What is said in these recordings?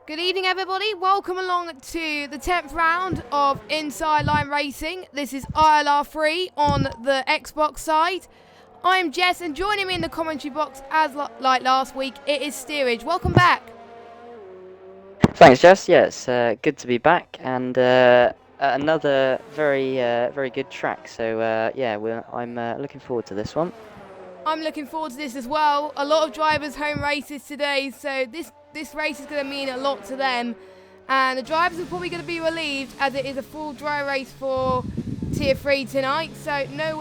Good evening, everybody. Welcome along to the 10th round of IndyILR Racing. This is ILR3 on the Xbox side. I'm Jess, and joining me in the commentary box, as like last week, it is Steerage. Welcome back. Thanks, Jess. Yeah, it's good to be back, and another very good track. So yeah, I'm looking forward to this one. I'm looking forward to this as well. A lot of drivers' home races today, so this race is going to mean a lot to them. And the drivers are probably going to be relieved as it is a full dry race for Tier 3 tonight. So no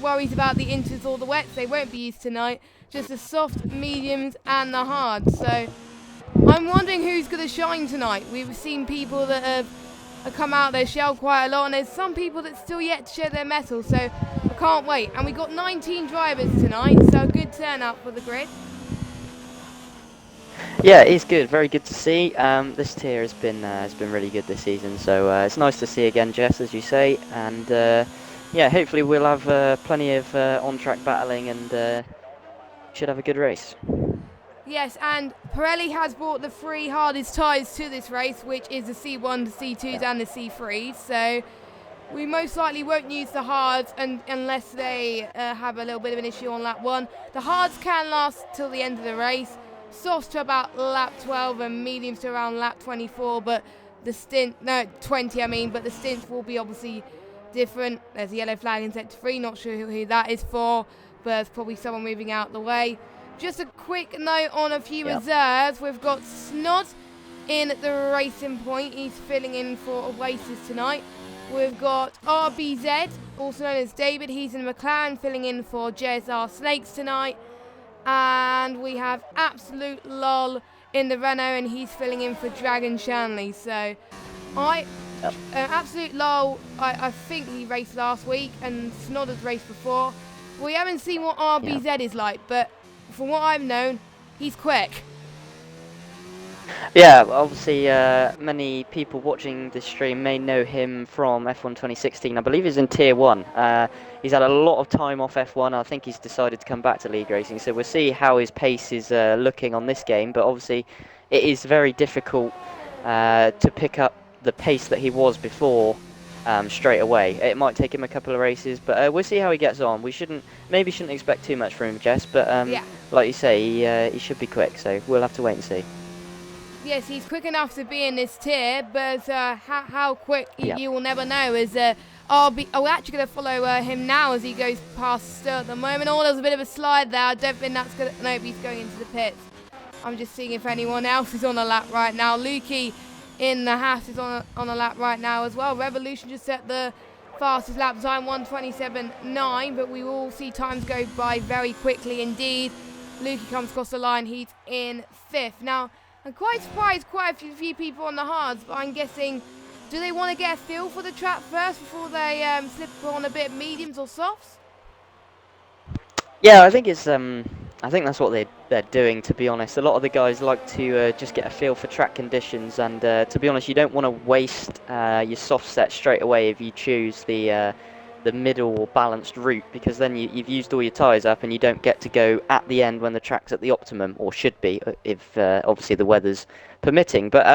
worries about the inters or the wets. They won't be used tonight. Just the soft, mediums and the hard. So I'm wondering who's going to shine tonight. We've seen people that have come out their shell quite a lot, and there's some people that still yet to show their mettle. So I can't wait. And we've got 19 drivers tonight, so a good turnout for the grid. Yeah, it's good. Very good to see. This tier has been really good this season. So it's nice to see again, Jess, as you say. And yeah, hopefully we'll have plenty of on-track battling, and should have a good race. Yes, and Pirelli has brought the 3 hardest tyres to this race, which is the C1, the C2s and the C3s. So we most likely won't use the hards unless they have a little bit of an issue on lap 1. The hards can last till the end of the race. Softs to about lap 12 and mediums to around lap 24, but the 20 I mean, but the stints will be obviously different. There's a yellow flag in sector 3, not sure who that is for, but it's probably someone moving out the way. Just a quick note on a few reserves. We've got Snod in the racing point. He's filling in for races tonight. We've got RBZ, also known as David. He's in McLaren, filling in for JSR Snakes tonight. And we have Absolute Lol in the Renault, and he's filling in for Dragon Shanley. So, Absolute Lol, I think he raced last week, and Snod has raced before. We haven't seen what RBZ is like, but from what I've known, he's quick. Yeah, obviously many people watching this stream may know him from F1 2016. I believe he's in Tier 1. He's had a lot of time off F1. I think he's decided to come back to league racing. So we'll see how his pace is looking on this game. But obviously it is very difficult to pick up the pace that he was before straight away. It might take him a couple of races, but we'll see how he gets on. We shouldn't expect too much from him, Jess. But yeah, like you say, he should be quick. So we'll have to wait and see. Yes, he's quick enough to be in this tier, but how quick you will never know. As we're actually going to follow him now as he goes past Stir at the moment. Oh, there's a bit of a slide there. I don't think that's going to... Nope, he's going into the pits. I'm just seeing if anyone else is on a lap right now. Lukey in the Haas is on a lap right now as well. Revolution just set the fastest lap time, 1:27.9, but we will see times go by very quickly indeed. Lukey comes across the line. He's in 5th. Now, I'm quite surprised quite a few people on the hards, but I'm guessing, do they want to get a feel for the track first before they slip on a bit of mediums or softs? Yeah, I think it's I think that's what they're doing, to be honest. A lot of the guys like to just get a feel for track conditions, and to be honest, you don't want to waste your soft set straight away if you choose the middle or balanced route, because then you've used all your tyres up and you don't get to go at the end when the track's at the optimum, or should be, if obviously the weather's permitting. But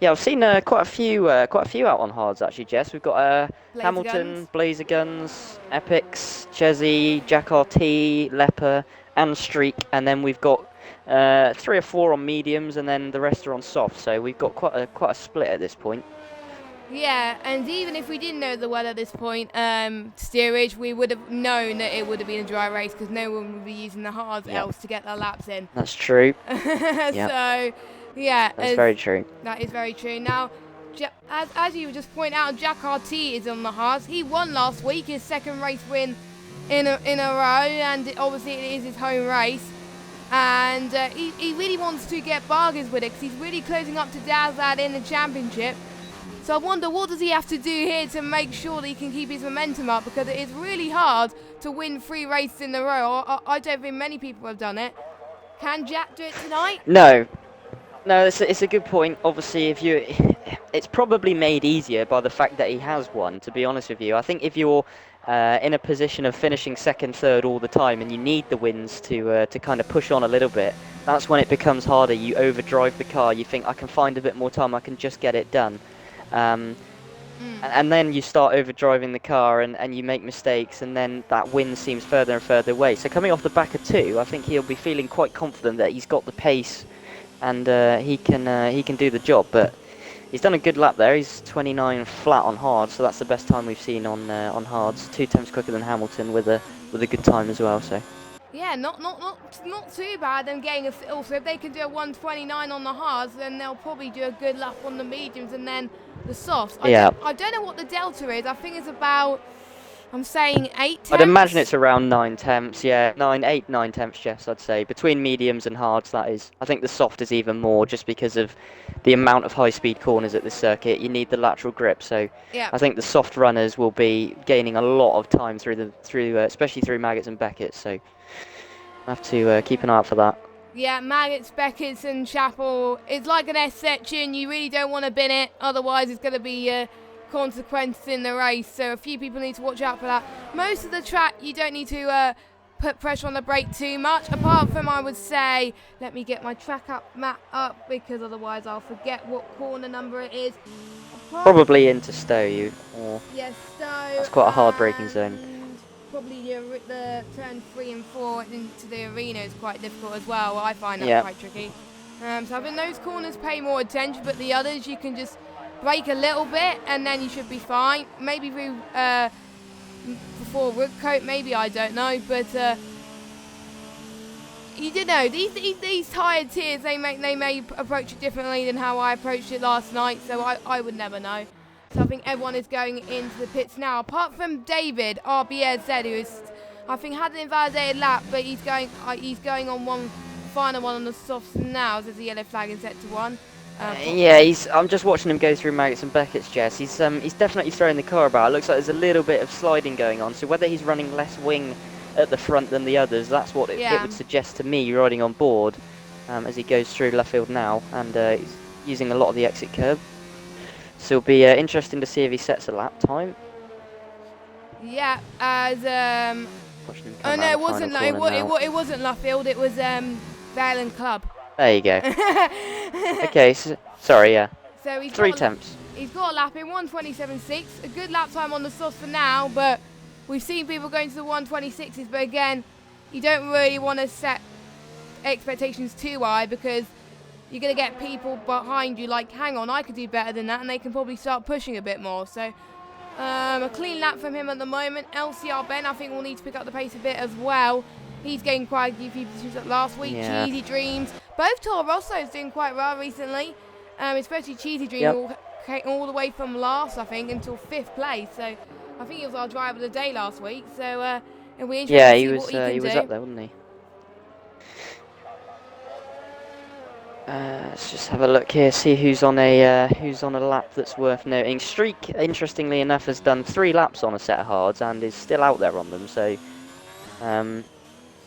yeah, I've seen quite a few out on hards actually, Jess. We've got Hamilton, Blazer Guns, Epics, Chezzy, Jack RT, Leper, and Streak, and then we've got 3 or 4 on mediums, and then the rest are on soft. So we've got quite a split at this point. Yeah, and even if we didn't know the weather at this point, steerage, we would have known that it would have been a dry race because no one would be using the hards else to get their laps in. That's true. So, yeah. That's very true. That is very true. Now, as you just point out, Jack RT is on the hards. He won last week, his 2nd race win in a row, and obviously it is his home race. And he really wants to get bargains with it because he's really closing up to Dazad in the championship. So I wonder, what does he have to do here to make sure that he can keep his momentum up, because it is really hard to win 3 races in a row. I don't think many people have done it. Can Jack do it tonight? No, it's a good point. Obviously, if it's probably made easier by the fact that he has one, to be honest with you. I think if you're in a position of finishing second, third all the time, and you need the wins to kind of push on a little bit, that's when it becomes harder. You overdrive the car. You think, I can find a bit more time. I can just get it done. And then you start overdriving the car, and you make mistakes, and then that win seems further and further away. So coming off the back of 2, I think he'll be feeling quite confident that he's got the pace, and he can do the job. But he's done a good lap there. He's 29 flat on hard, so that's the best time we've seen on hards. 2 times quicker than Hamilton with a good time as well. So Yeah, not too bad. And getting also, if they can do a 129 on the hards, then they'll probably do a good lap on the mediums and then the softs. I don't know what the delta is. I think it's about, I'm saying 8 tenths. I'd imagine it's around 9 tenths. Yeah, 9 tenths, Jess, I'd say. Between mediums and hards, that is. I think the soft is even more, just because of the amount of high-speed corners at this circuit. You need the lateral grip, so yeah. I think the soft runners will be gaining a lot of time through especially through Maggots and Beckett's. So I have to keep an eye out for that. Yeah, Maggots, Beckett's and Chapel. It's like an S section. You really don't want to bin it, otherwise it's going to be consequences in the race. So a few people need to watch out for that. Most of the track, you don't need to put pressure on the brake too much. Apart from, I would say, let me get my track map up, because otherwise I'll forget what corner number it is. Probably into Stowe, or yes, Stowe. That's quite a hard braking zone. Probably the turn 3 and 4 into the arena is quite difficult as well. I find that quite tricky. So I think those corners pay more attention, but the others you can just brake a little bit and then you should be fine. Maybe through before Woodcote, maybe, I don't know, but you do know these tired tiers, they may approach it differently than how I approached it last night, so I would never know. So I think everyone is going into the pits now, apart from David RBZ, who is, I think, had an invalidated lap, but he's going on one final one on the softs now, as the yellow flag is set to 1. Yeah, I'm just watching him go through Maggots and Beckett's, Jess. He's definitely throwing the car about. It looks like there's a little bit of sliding going on. So whether he's running less wing at the front than the others, that's what it would suggest to me riding on board as he goes through left field now, and he's using a lot of the exit curb. So it'll be interesting to see if he sets a lap time. Yeah, as oh no, it wasn't. It wasn't Luffield. It was Vale Club. There you go. Okay, sorry, yeah. So he's 3 temps. He's got a lap in 1:27.6. A good lap time on the soft for now, but we've seen people going to the 1:26s. But again, you don't really want to set expectations too high, because you're going to get people behind you like, hang on, I could do better than that, and they can probably start pushing a bit more. So a clean lap from him at the moment. LCR Ben, I think, will need to pick up the pace a bit as well. He's getting quite a few positions last week. Yeah. Cheesy Dreams. Both Toro Rosso's doing quite well recently, especially Cheesy Dream, all the way from last, I think, until 5th place. So I think he was our driver of the day last week. So it'll be interesting to see what he can do. Was up there, wasn't he? Let's just have a look here, see who's on a lap that's worth noting. Streak, interestingly enough, has done 3 laps on a set of hards and is still out there on them. So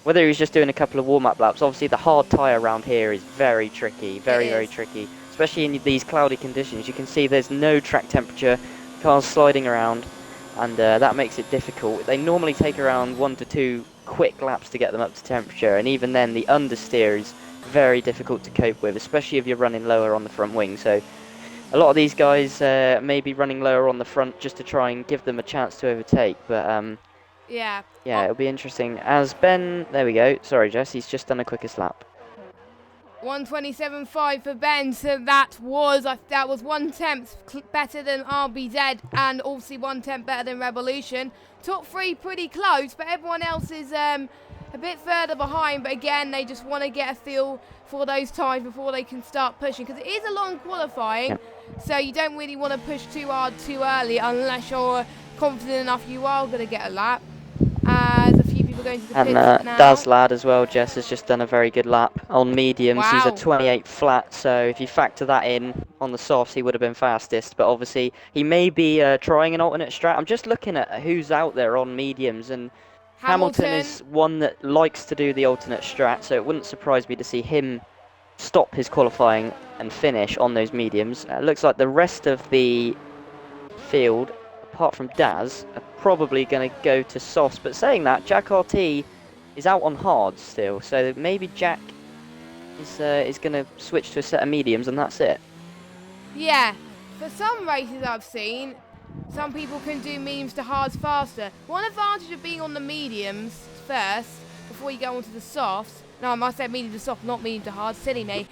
whether he's just doing a couple of warm-up laps, obviously the hard tyre around here is very tricky, very tricky, especially in these cloudy conditions. You can see there's no track temperature, cars sliding around, and that makes it difficult. They normally take around 1 to 2 quick laps to get them up to temperature, and even then the understeer is very difficult to cope with, especially if you're running lower on the front wing. So a lot of these guys may be running lower on the front just to try and give them a chance to overtake, but yeah, it'll be interesting. As Ben, there we go, sorry Jess, he's just done a quickest lap. 1:27.5 for Ben, so that was 1 tenth better than RBZ, and obviously 1 tenth better than Revolution. Top 3 pretty close, but everyone else is a bit further behind. But again, they just want to get a feel for those times before they can start pushing, because it is a long qualifying, so you don't really want to push too hard too early unless you're confident enough you are going to get a lap. As a few people going to the pits now. Daz Lad as well, Jess, has just done a very good lap on mediums. Wow. He's a 28 flat, so if you factor that in on the softs, he would have been fastest. But obviously, he may be trying an alternate strat. I'm just looking at who's out there on mediums, and Hamilton is one that likes to do the alternate strat, so it wouldn't surprise me to see him stop his qualifying and finish on those mediums. Looks like the rest of the field, apart from Daz, are probably going to go to softs. But saying that, Jack RT is out on hards still, so maybe Jack is going to switch to a set of mediums, and that's it. Yeah, for some races I've seen, some people can do mediums to hards faster. One advantage of being on the mediums first, before you go onto the softs, no, I must say medium to soft, not medium to hard, silly me.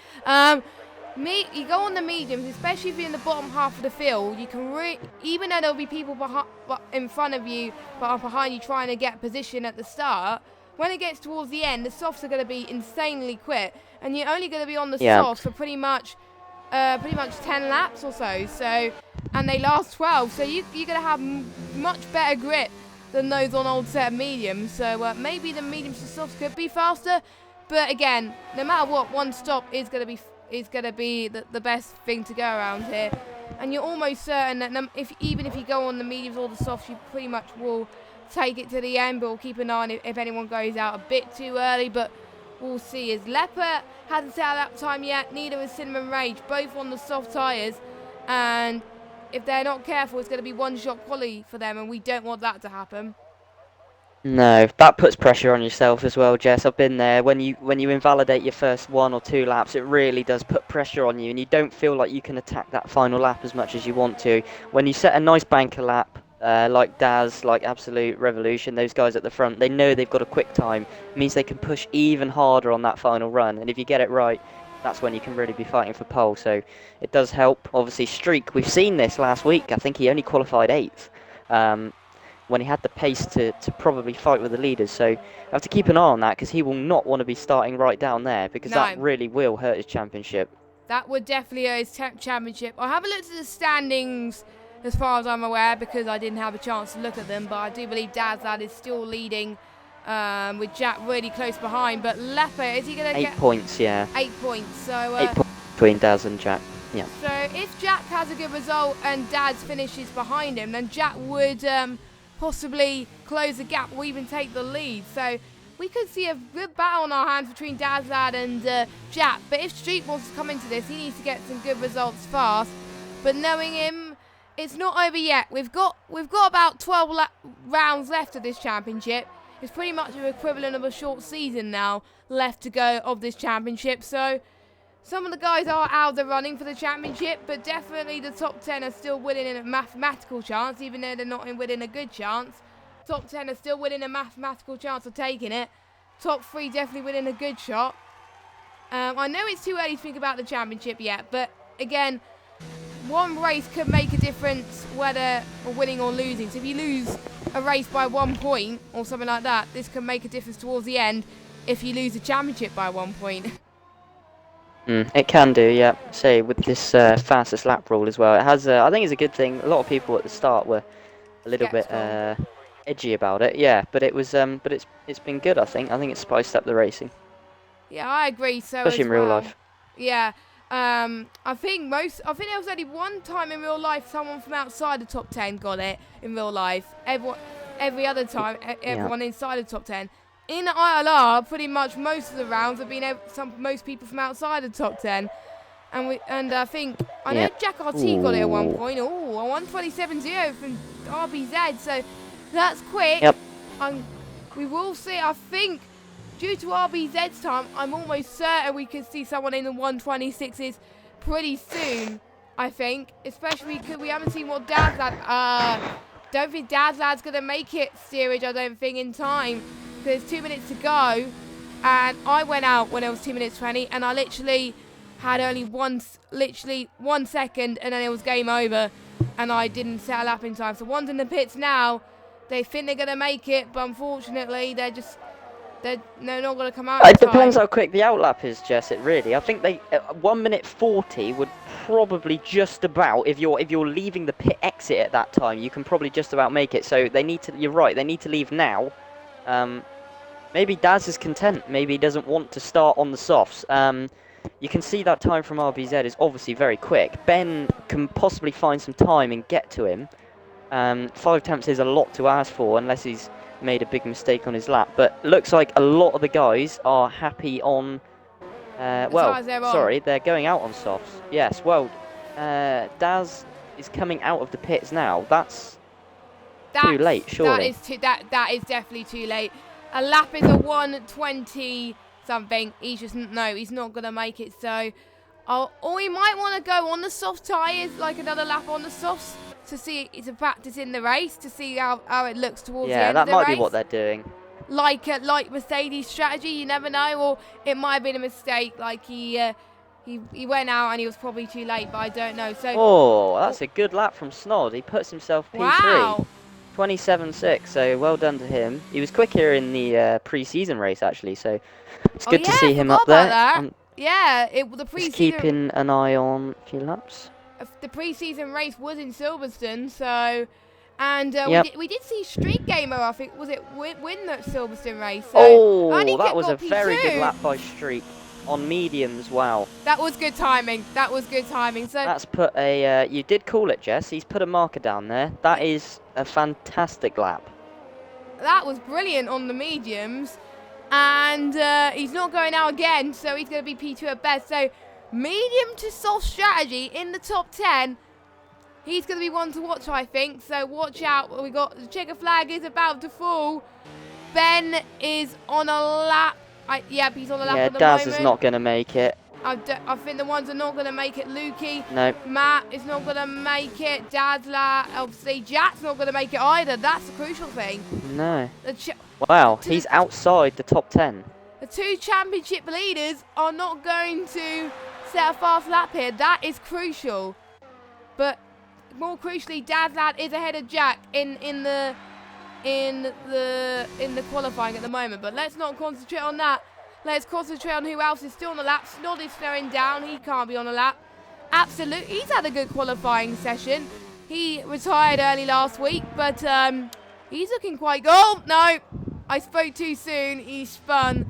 You go on the mediums, especially if you're in the bottom half of the field, you can even though there'll be people in front of you, but behind you trying to get position at the start, when it gets towards the end, the softs are going to be insanely quick, and you're only going to be on the softs for pretty much 10 laps or so. And they last 12, so you're going to have much better grip than those on old set of mediums. So maybe the mediums to softs could be faster, but again, no matter what, one stop is going to be the best thing to go around here. And you're almost certain that even if you go on the mediums or the softs, you pretty much will take it to the end, but we'll keep an eye on if anyone goes out a bit too early. But we'll see. As Leopard hasn't set out that time yet, neither is Cinnamon Rage, both on the soft tyres, and if they're not careful, it's going to be one-shot quali for them, and we don't want that to happen. No, that puts pressure on yourself as well, Jess. I've been there. When you invalidate your first 1 or 2 laps, it really does put pressure on you, and you don't feel like you can attack that final lap as much as you want to. When you set a nice banker lap, like Daz, like Absolute Revolution, those guys at the front, they know they've got a quick time. It means they can push even harder on that final run, and if you get it right, that's when you can really be fighting for pole. So it does help. Obviously, Streak, we've seen this last week. I think he only qualified 8th. When he had the pace to probably fight with the leaders. So I have to keep an eye on that, because he will not want to be starting right down there, because that really will hurt his championship. That would definitely hurt his championship. I'll have a look at the standings as far as I'm aware, because I didn't have a chance to look at them, but I do believe Dazlad is still leading, with Jack really close behind. But Leopard, is he going to get 8 points? Yeah, 8 points. So 8 points between Daz and Jack. Yeah. So if Jack has a good result and Daz finishes behind him, then Jack would possibly close the gap or even take the lead. So we could see a good battle on our hands between Dazlad and Jack. But if Street wants to come into this, he needs to get some good results fast. But knowing him, it's not over yet. We've got about 12 rounds left of this championship. It's pretty much the equivalent of a short season now left to go of this championship. So some of the guys are out of the running for the championship, but definitely the top 10 are still winning in a mathematical chance, even though they're not winning a good chance. Top 10 are still winning a mathematical chance of taking it. Top 3 definitely winning a good shot. I know it's too early to think about the championship yet, but again, one race could make a difference whether we're winning or losing. So if you lose a race by 1 point or something like that, this can make a difference towards the end if you lose the championship by 1 point. It can do, yeah. Say with this fastest lap rule as well, it has. I think it's a good thing. A lot of people at the start were a little bit edgy about it, yeah. But it was, but it's been good. I think it's spiced up the racing. Yeah, I agree. So especially in real life. Yeah, I think there was only one time in real life someone from outside the top 10 got it in real life. Every other time, everyone inside the top 10. In the ILR, pretty much most of the rounds have been most people from outside the top 10. And I think, I know Jack RT got it at 1 point. Oh, a 127.0 from RBZ. So that's quick. Yep. We will see. I think due to RBZ's time, I'm almost certain we could see someone in the 126s pretty soon. I think, especially because we haven't seen what Dazlad. Don't think Dazlad's gonna make it steerage. I don't think in time. There's 2 minutes to go, and I went out when it was 2 minutes 20, and I literally had only 1 second, and then it was game over, and I didn't set a lap in time. So one's in the pits now. They think they're gonna make it, but unfortunately, they're not gonna come out. It depends how quick the outlap is, Jess. It really. I think they 1 minute 40 would probably just about, if you're leaving the pit exit at that time, you can probably just about make it. So they need to. You're right. They need to leave now. Maybe Daz is content. Maybe he doesn't want to start on the softs. You can see that time from RBZ is obviously very quick. Ben can possibly find some time and get to him. 5 attempts is a lot to ask for unless he's made a big mistake on his lap. But looks like a lot of the guys are happy on Well, they're on. sorry, they're going out on softs. Yes, well, Daz is coming out of the pits now. That's too late, surely. That is definitely too late. A lap is a 1:20 something. He's just he's not gonna make it. So, or he might want to go on the soft tyres, like another lap on the softs, to see to practice in the race, to see how it looks towards the end of the race. Yeah, that might be what they're doing. Like Mercedes' strategy, you never know, or it might have been a mistake. Like he went out and he was probably too late, but I don't know. So that's a good lap from Snod. He puts himself P3. Wow. 27.6, so well done to him. He was quicker in the pre-season race, actually, so it's good to see him up there. The pre-season. Just keeping an eye on a few laps. The pre-season race was in Silverstone, so, and we did see Street Gamer. I think was it win that Silverstone race. So that was a very good lap by Street on mediums. Wow, that was good timing. So that's put a. You did call it, Jess. He's put a marker down there. That is a fantastic lap. That was brilliant on the mediums, and he's not going out again, so he's going to be P2 at best. So medium to soft strategy in the top 10. He's going to be one to watch, I think. So watch out. We got the checker flag is about to fall. Ben is on a lap. He's on a lap at the Daz moment. is not going to make it. I think the ones that are not going to make it, Lukey. No. Matt is not going to make it. Dadla, obviously, Jack's not going to make it either. That's the crucial thing. No. Wow, he's outside the top 10. The two championship leaders are not going to set a fast lap here. That is crucial. But more crucially, Dadlad is ahead of Jack in the qualifying at the moment. But let's not concentrate on that. Let's concentrate on who else is still on the lap. Snod is slowing down. He can't be on the lap. Absolutely. He's had a good qualifying session. He retired early last week, but he's looking quite good. Oh, no. I spoke too soon. He spun.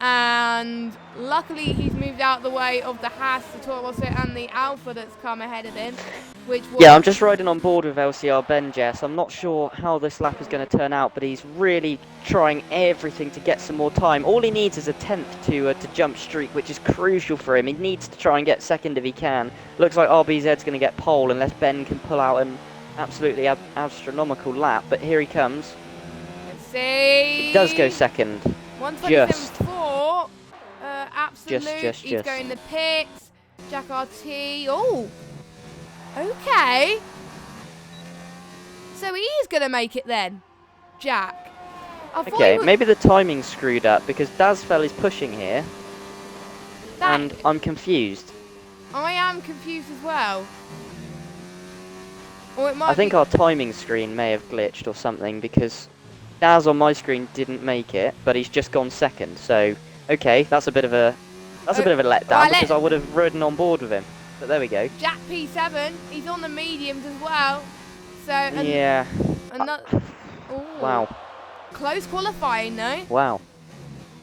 And luckily, he's moved out the way of the Haas, the Toro Rosso, and the Alpha that's come ahead of him. Yeah, I'm just riding on board with LCR Ben, Jess. I'm not sure how this lap is going to turn out, but he's really trying everything to get some more time. All he needs is a 10th to jump streak, which is crucial for him. He needs to try and get second if he can. Looks like RBZ's going to get pole unless Ben can pull out an absolutely astronomical lap, but here he comes. Let's see. He does go second. 127.4. Absolute. Just. He's going the pits. Jack RT. Oh. Okay. So he's going to make it then. Jack. Okay, maybe the timing's screwed up because Dazfell is pushing here. And I'm confused. I am confused as well. Or it might I think our timing screen may have glitched or something because Daz on my screen didn't make it, but he's just gone second. So, okay, that's a bit of a letdown because I would have ridden on board with him. But there we go. Jack P7, he's on the mediums as well. So yeah. Wow. Close qualifying though. Wow.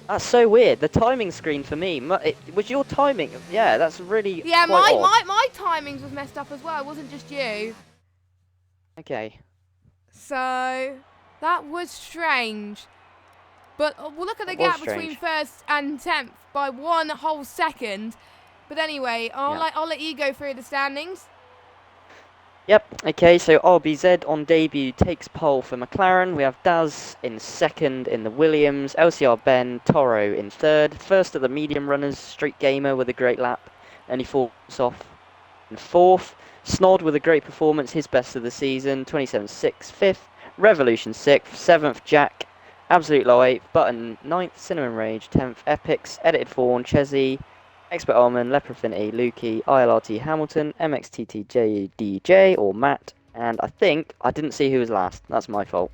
That's so weird. The timing screen for me, was your timing? Yeah, that's really my timings was messed up as well. It wasn't just you. Okay. So that was strange. But we'll look at the gap between first and 10th by 1 whole second. But anyway, I'll let you go through the standings. Yep, okay, so RBZ on debut takes pole for McLaren. We have Daz in second in the Williams, LCR Ben, Toro in third. First of the medium runners, Street Gamer with a great lap, and he falls off in fourth. Snod with a great performance, his best of the season, 27.6, fifth. Revolution 6th, 7th Jack, Absolute Low 8th, Button 9th, Cinnamon Rage 10th, Epics, Edited Fawn, Chezzy, Expert Almond, Leperfinity, Lukey, ILRT Hamilton, MXTTJDJ or Matt, and I think I didn't see who was last. That's my fault.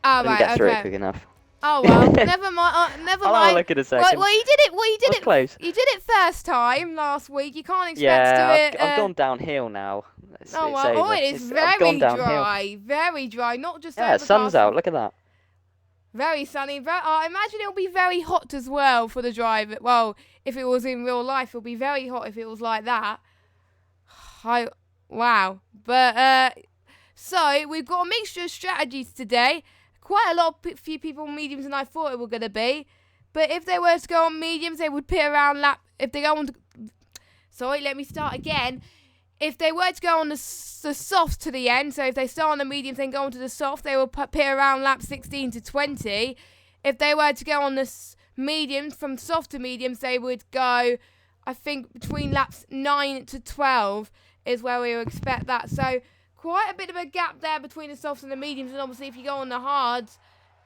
Oh, didn't get through it quick enough. Oh well, never mind. Never mind. I'll look in a second. Well, you did it. Well, you did it. Close. You did it first time last week. You can't expect to do it. I've gone downhill now. It is very dry. Very dry. Not just the sun's out. Look at that. Very sunny. I imagine it'll be very hot as well for the drive. Well, if it was in real life, it'll be very hot if it was like that. Wow. But so we've got a mixture of strategies today. Quite a lot of few people mediums than I thought it were going to be. But if they were to go on mediums, they would pit around lap. If they go on, sorry, let me start again. If they were to go on the soft to the end, so if they start on the mediums then go on to the soft, they will pit around lap 16 to 20. If they were to go on the mediums, from soft to mediums, they would go, I think, between laps 9 to 12 is where we would expect that. So quite a bit of a gap there between the softs and the mediums. And obviously if you go on the hards,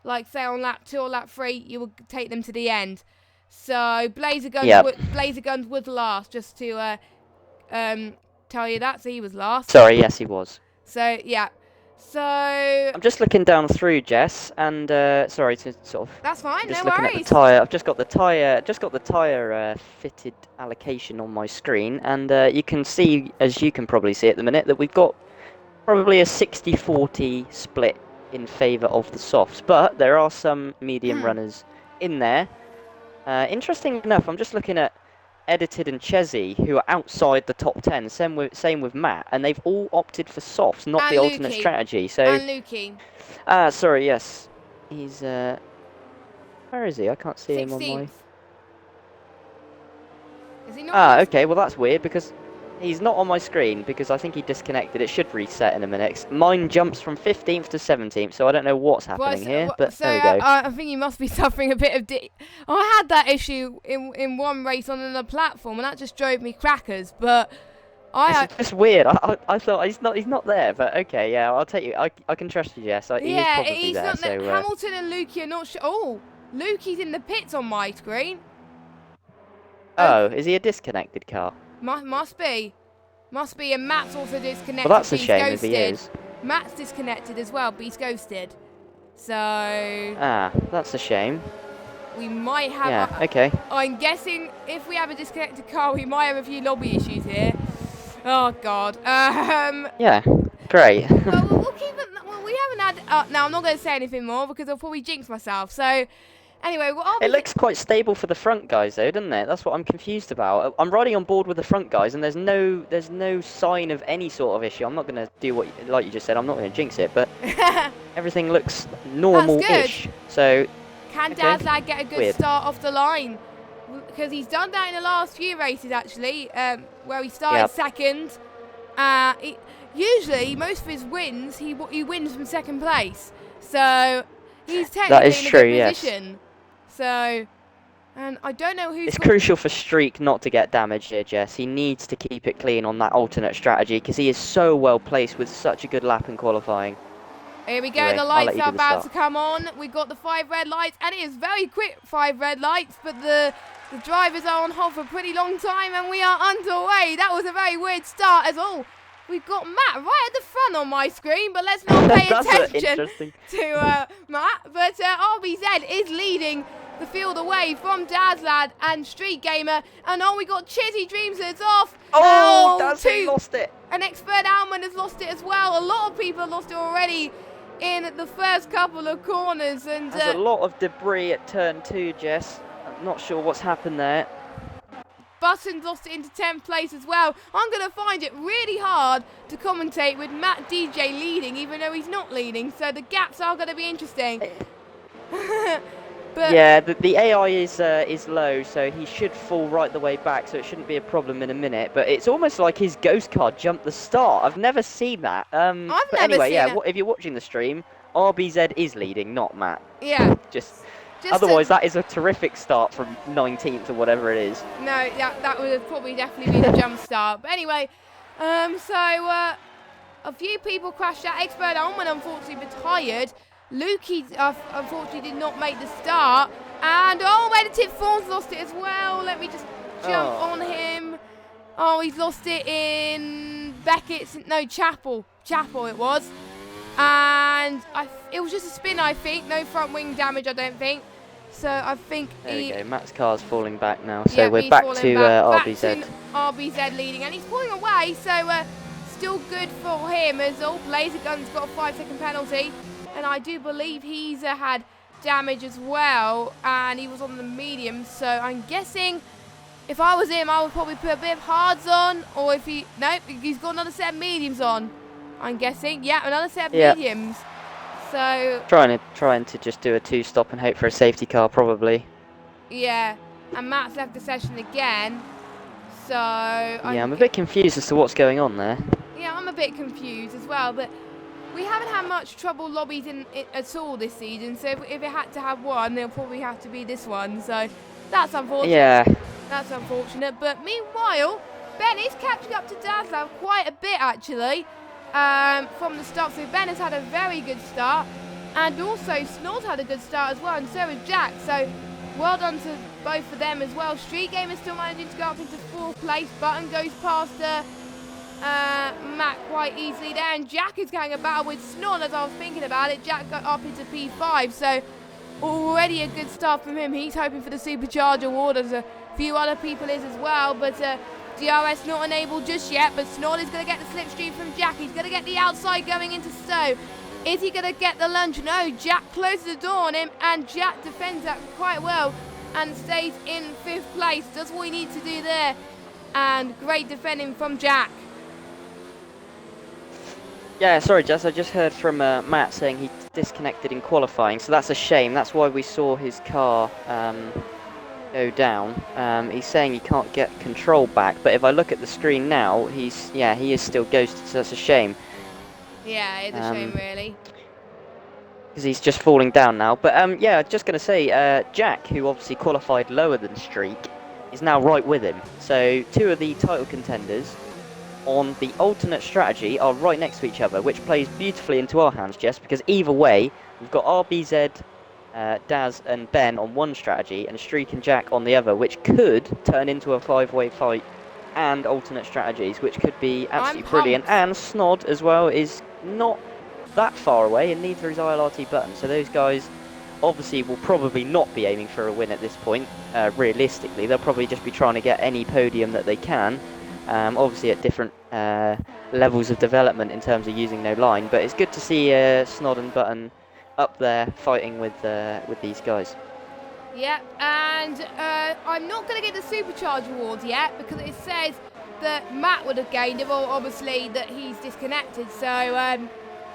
like say on lap 2 or lap 3, you will take them to the end. So Blazer Guns was last, just to tell you that. So he was last. Sorry, yes, he was. So yeah. So I'm just looking down through, Jess, and sorry to sort of. That's fine. Just no looking worries. at the tyre. I've just got the tyre fitted allocation on my screen, and you can see, as you can probably see at the minute, that we've got probably a 60-40 split in favour of the softs, but there are some medium runners in there. Interesting enough, I'm just looking at Edited and Chezzy, who are outside the top 10. Same with Matt, and they've all opted for softs, not And the alternate Lukey. strategy. So, And Lukey. sorry, yes, he's where is he? I can't see him on my. 16th. Is he not? Okay, well that's weird because he's not on my screen because I think he disconnected. It should reset in a minute. Mine jumps from 15th to 17th, so I don't know what's happening here, but so, there we go. I think you must be suffering a bit of. I had that issue in one race on another platform, and that just drove me crackers. But It's just weird. I thought he's not there, but okay, yeah, I'll take you. I can trust you, Jess. He is probably he's there. not there. So, Hamilton and Lukey are not sure. Oh, Lukey's in the pits on my screen. Oh, is he a disconnected car? Must be. And Matt's also disconnected. Well, that's a shame ghosted. if he is. Matt's disconnected as well, but he's ghosted. So. That's a shame. We might have. Yeah. Okay. I'm guessing if we have a disconnected car, we might have a few lobby issues here. Oh God. Yeah. Great. Well, we'll keep it. Well, we haven't had. Now I'm not going to say anything more because I'll probably jinx myself. So. Anyway, well, it looks quite stable for the front guys, though, doesn't it? That's what I'm confused about. I'm riding on board with the front guys, and there's no sign of any sort of issue. I'm not going to do what, like you just said, I'm not going to jinx it, but everything looks normal-ish. So, can Dad's Lad get a good start off the line? Because he's done that in the last few races, actually, where he started second. Usually, most of his wins, he wins from second place. So, he's technically in a good position. So, and I don't know who's. It's crucial for Streak not to get damaged here, Jess. He needs to keep it clean on that alternate strategy because he is so well placed with such a good lap in qualifying. Here we go, anyway, the lights are about to come on. We've got the 5 red lights, and it is very quick 5 red lights, but the drivers are on hold for a pretty long time, and we are underway. That was a very weird start as well. We've got Matt right at the front on my screen, but let's not pay attention to Matt. But RBZ is leading the field away from Dazlad and Street Gamer. And we got Chizzy Dreams that's off. Oh, Dazlad lost it. And Expert Almond has lost it as well. A lot of people have lost it already in the first couple of corners. And there's a lot of debris at turn 2, Jess. I'm not sure what's happened there. Button's lost it into 10th place as well. I'm going to find it really hard to commentate with Matt DJ leading, even though he's not leading. So the gaps are going to be interesting. But yeah, the AI is low, so he should fall right the way back, so it shouldn't be a problem in a minute. But it's almost like his ghost car jumped the start. I've never seen that. But anyway, yeah, if you're watching the stream, RBZ is leading, not Matt. Yeah. Otherwise, that is a terrific start from 19th or whatever it is. No, that would have probably definitely been a jump start. But anyway, a few people crashed out. Expert Almond unfortunately retired. Lukey unfortunately did not make the start. And Edited Thorns lost it as well. Let me just jump on him. Oh, he's lost it in Chapel. Chapel it was. And it was just a spin, I think. No front wing damage, I don't think. So I think there we go. Matt's car's falling back now. So we're back to RBZ. RBZ leading, and he's pulling away. So still good for him as Blazer Gun's got a 5-second penalty, and I do believe he's had damage as well, and he was on the medium. So I'm guessing if I was him, I would probably put a bit of hards on, or if he's got another set of mediums on. I'm guessing, another set of mediums. So trying to just do a 2-stop and hope for a safety car, probably. Yeah, and Matt's left the session again. So yeah, I'm a bit confused as to what's going on there. Yeah, I'm a bit confused as well, but we haven't had much trouble lobbies in it at all this season. So if it had to have one, it'll probably have to be this one. So that's unfortunate. Yeah. That's unfortunate. But meanwhile, Ben is catching up to Daslav quite a bit actually from the start. So Ben has had a very good start, and also Snod's had a good start as well, and so has Jack. So well done to both of them as well. Street Gamer still managing to go up into 4th place. Button goes past Matt quite easily there, and Jack is going a battle with Snod as I was thinking about it. Jack got up into P5, so already a good start from him. He's hoping for the Supercharger award, as a few other people is as well, but DRS not enabled just yet, but Snod is going to get the slipstream from Jack. He's going to get the outside going into Stowe. Is he going to get the lunge? No, Jack closes the door on him, and Jack defends that quite well and stays in 5th place. Does what he needs to do there, and great defending from Jack. Yeah, sorry Jess, I just heard from Matt saying he disconnected in qualifying, so that's a shame. That's why we saw his car go down. He's saying he can't get control back, but if I look at the screen now, he is still ghosted, so that's a shame. Yeah, it's a shame really. Because he's just falling down now. But yeah, just going to say, Jack, who obviously qualified lower than Streak, is now right with him. So 2 of the title contenders on the alternate strategy are right next to each other, which plays beautifully into our hands, Jess, because either way, we've got RBZ, Daz and Ben on one strategy, and Streak and Jack on the other, which could turn into a 5-way fight and alternate strategies, which could be absolutely brilliant. And Snod as well is not that far away, and neither is ILRT Button, so those guys obviously will probably not be aiming for a win at this point. Realistically, they'll probably just be trying to get any podium that they can, obviously at different levels of development in terms of using no line, but it's good to see Snod and Button up there fighting with these guys. Yeah, and I'm not going to get the Supercharge awards yet because it says that Matt would have gained it, well, obviously that he's disconnected. So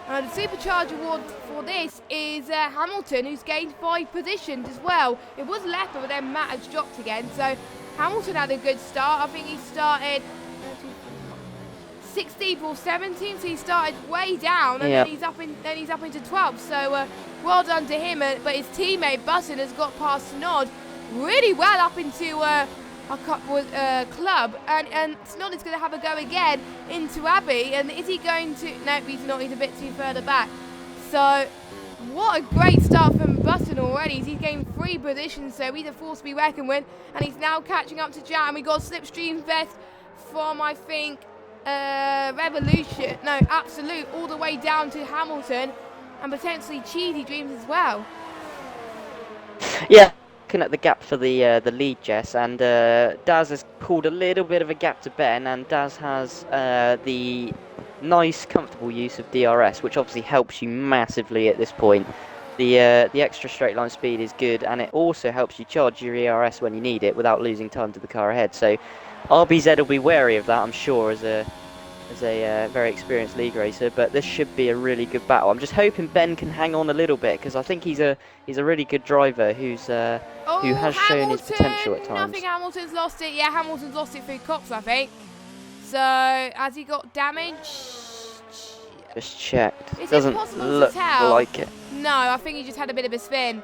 the Supercharge award for this is Hamilton, who's gained 5 positions as well. It was Leopard, but then Matt has dropped again. So Hamilton had a good start. I think he started 16th or 17th, so he started way down, and then he's up into 12th. So well done to him. But his teammate Button has got past Snod really well up into Club, and Snod is going to have a go again into Abbey. And is he going to? Nope, he's not. He's a bit too further back. So what a great start from Button already. He's gained 3 positions, so he's a force to be reckoned with. And he's now catching up to Jack. And we got slipstream vest from, I think, Revolution, no, Absolute, all the way down to Hamilton, and potentially Cheesy Dreams as well. Yeah, looking at the gap for the lead, Jess, and Daz has pulled a little bit of a gap to Ben, and Daz has the nice, comfortable use of DRS, which obviously helps you massively at this point. The extra straight line speed is good, and it also helps you charge your ERS when you need it without losing time to the car ahead. So RBZ will be wary of that, I'm sure, as a very experienced league racer, but this should be a really good battle. I'm just hoping Ben can hang on a little bit, because I think he's a really good driver who has shown his potential at times. I think Hamilton's lost it. Yeah, Hamilton's lost it through cops, I think. So has he got damage? Just checked. Is Doesn't it possible look to tell? like it. No, I think he just had a bit of a spin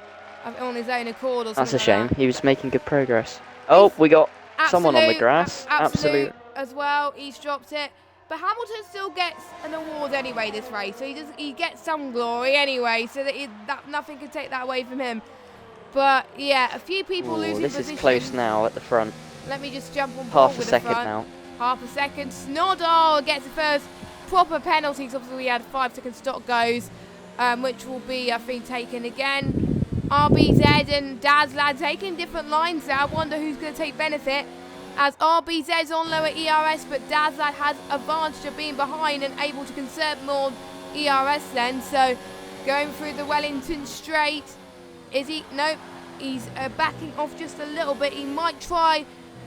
on his own accord or something. That's a shame. Like He was making good progress. Oh, we got someone on the grass. Absolute as well. He's dropped it. But Hamilton still gets an award anyway this race, so he gets some glory anyway, so that nothing can take that away from him. But yeah, a few people losing this position. Is close now at the front. Let me just jump on board with the front. Half a second now. Half a second. Snodall gets the first proper penalty. So obviously we had 5-second stop goes, which will be, I think, taken again. RBZ and Dazlad taking different lines there. I wonder who's going to take benefit, as RBZ's on lower ERS, but Dazlad has advantage of being behind and able to conserve more ERS then. So going through the Wellington straight, is he? Nope, he's backing off just a little bit. He might try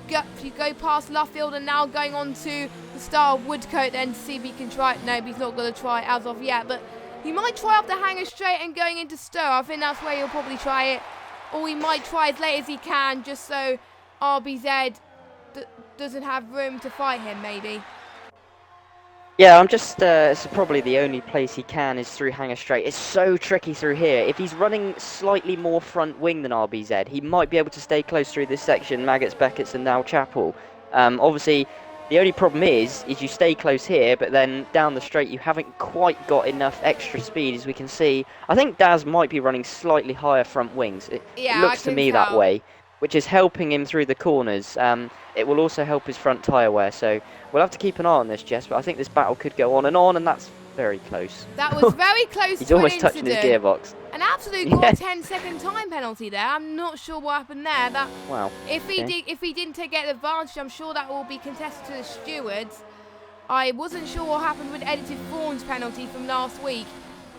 to go past Luffield and now going on to the start of Woodcote then to see if he can try it. Nope, he's not going to try it as of yet, but he might try up the hanger straight and going into Stowe. I think that's where he'll probably try it. or he might try as late as he can just so RBZ doesn't have room to fight him, maybe. Yeah, I'm just, it's probably the only place he can is through Hangar Straight. It's so tricky through here. If he's running slightly more front wing than RBZ, he might be able to stay close through this section, Maggots, Beckett's and now Chapel. Obviously, the only problem is you stay close here, but then down the straight you haven't quite got enough extra speed, as we can see. I think Daz might be running slightly higher front wings. It looks to me that way, which is helping him through the corners. It will also help his front tyre wear, so we'll have to keep an eye on this, Jess, but I think this battle could go on, and that's very close. That was very close. He's almost touching his gearbox. An absolute got a 10-second time penalty there. I'm not sure what happened there. Wow. If he didn't take advantage, I'm sure that will be contested to the stewards. I wasn't sure what happened with Edited Thorn's penalty from last week.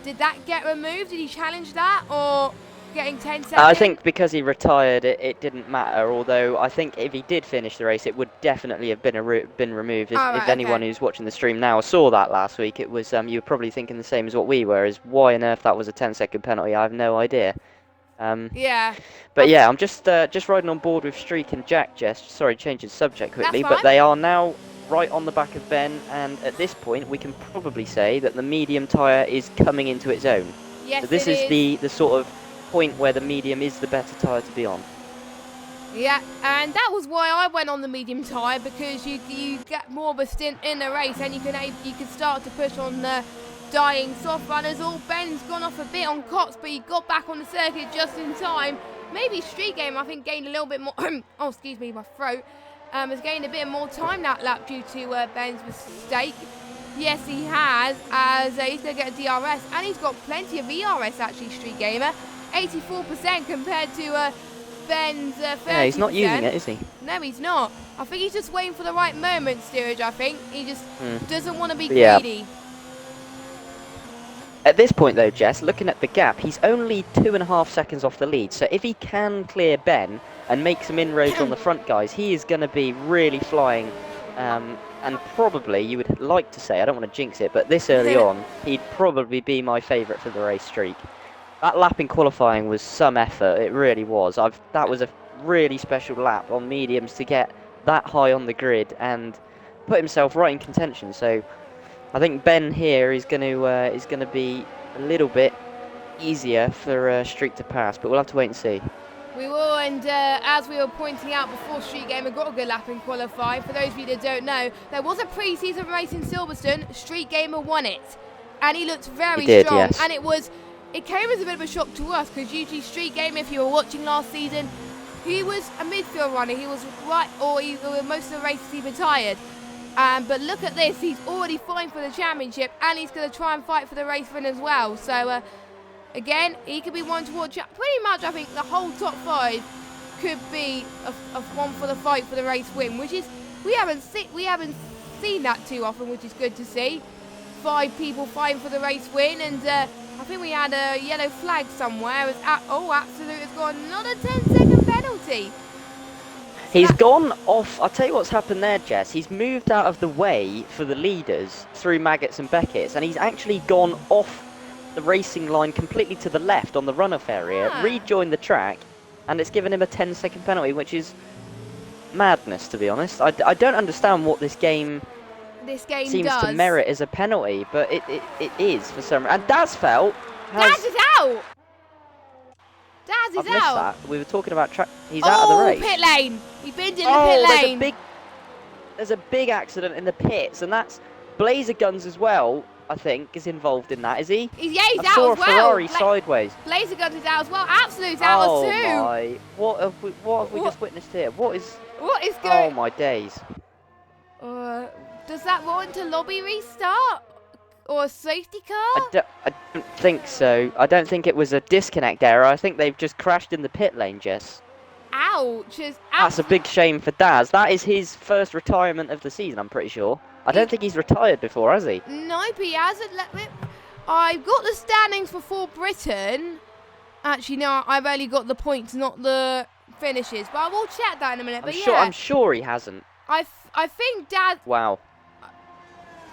Did that get removed? Did he challenge that, or getting 10 seconds? I think because he retired, it didn't matter. Although I think if he did finish the race, it would definitely have been removed. If anyone who's watching the stream now saw that last week, it was you were probably thinking the same as what we were. Is why on earth that was a 10-second penalty? I have no idea. Yeah. But yeah, I'm just riding on board with Streak and Jack. Jess, sorry, changing subject quickly, That's fine. but they are now right on the back of Ben, and at this point, we can probably say that the medium tyre is coming into its own. Yes, so this is the sort of point where the medium is the better tyre to be on. Yeah, and that was why I went on the medium tyre, because you get more of a stint in the race, and you can start to push on the dying soft runners. All Ben's gone off a bit on Cox, but he got back on the circuit just in time. Maybe Street Game, I think, gained a little bit more. Oh, excuse me, my throat. Has gained a bit more time that lap due to Ben's mistake. Yes, he has, as he's going to get a DRS, and he's got plenty of ERS actually, Street Gamer. 84% compared to Ben's 30%. Yeah, he's not using it, is he? No, he's not. I think he's just waiting for the right moment, steerage, I think. He just doesn't want to be greedy. At this point, though, Jess, looking at the gap, he's only 2.5 seconds off the lead. So if he can clear Ben and make some inroads on the front guys, he is going to be really flying. And probably, you would like to say, I don't want to jinx it, but this early on, he'd probably be my favourite for the race streak. That lap in qualifying was some effort, it really was. That was a really special lap on mediums to get that high on the grid and put himself right in contention. So I think Ben here is going to be a little bit easier for Streak to pass, but we'll have to wait and see. We will, and as we were pointing out before, Street Gamer got a good lap in qualifying. For those of you that don't know, there was a pre-season race in Silverstone. Street Gamer won it, and he looked very strong. Yes. And it came as a bit of a shock to us, because usually Street Gamer, if you were watching last season, he was a midfield runner. He was right, or most of the races he retired. But look at this, he's already fighting for the championship, and he's going to try and fight for the race win as well. So, again, he could be one to watch out. Pretty much, I think the whole top 5 could be a one for the fight for the race win, which is we haven't seen that too often, which is good to see. 5 people fighting for the race win, and I think we had a yellow flag somewhere. Absolute has got another 10-second penalty. He's gone off. I'll tell you what's happened there, Jess. He's moved out of the way for the leaders through Maggots and Beckett's, and he's actually gone off the racing line completely to the left on the runoff area, rejoined the track, and it's given him a 10-second penalty, which is madness, to be honest. I don't understand what this game seems to merit as a penalty, but it is for some reason. And Daz fell. Daz is out! Daz is I've missed out! That. We were talking about track. He's out of the race. Pit lane! He binned in the pit lane! There's a big accident in the pits, and that's Blazer Guns as well, I think, is involved in that, is he? He's out as well. I saw a Ferrari sideways. Blazer Guns is out as well. Absolute's out too. Oh my! What have we just witnessed here? What is going? Oh my days! Does that warrant a lobby restart or a safety car? I don't think so. I don't think it was a disconnect error. I think they've just crashed in the pit lane, Jess. Ouch! That's a big shame for Daz. That is his first retirement of the season, I'm pretty sure. I don't think he's retired before, has he? Nope, he hasn't. I've got the standings for Britain. Actually, no, I've only got the points, not the finishes. But I will check that in a minute. I'm sure he hasn't. I think Daz. Wow.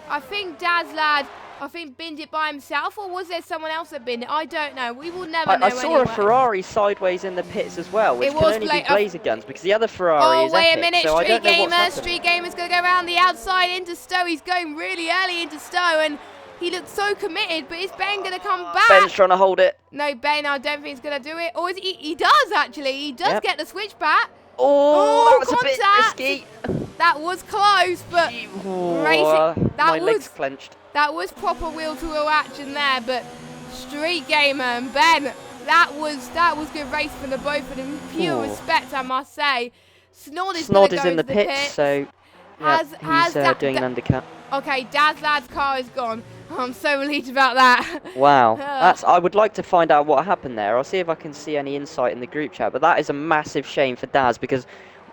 I think Daz lad I think binned it by himself, or was there someone else that binned it? I don't know. We will never know I saw anyway. a Ferrari sideways in the pits as well, which It can was only be Blazer guns because the other Ferrari Oh, is wait epic, a minute, so I Street don't know what's Gamer. happened. Street Gamer's going to go around the outside into Stowe. He's going really early into Stowe, and he looks so committed, but is Ben going to come back? Ben's trying to hold it. No, Ben, I don't think he's going to do it. Or is he does, actually. He does get the switch back. Oh, that was contact. a bit risky. That was close, but my legs clenched. That was proper wheel-to-wheel action there, but Street Gamer and Ben, that was good race for the both of them. Pure respect, I must say. Snod is in the pits, so he's doing an undercut. Okay, Dad's lad's car is gone. I'm so relieved about that. Wow, I would like to find out what happened there. I'll see if I can see any insight in the group chat, but that is a massive shame for Daz because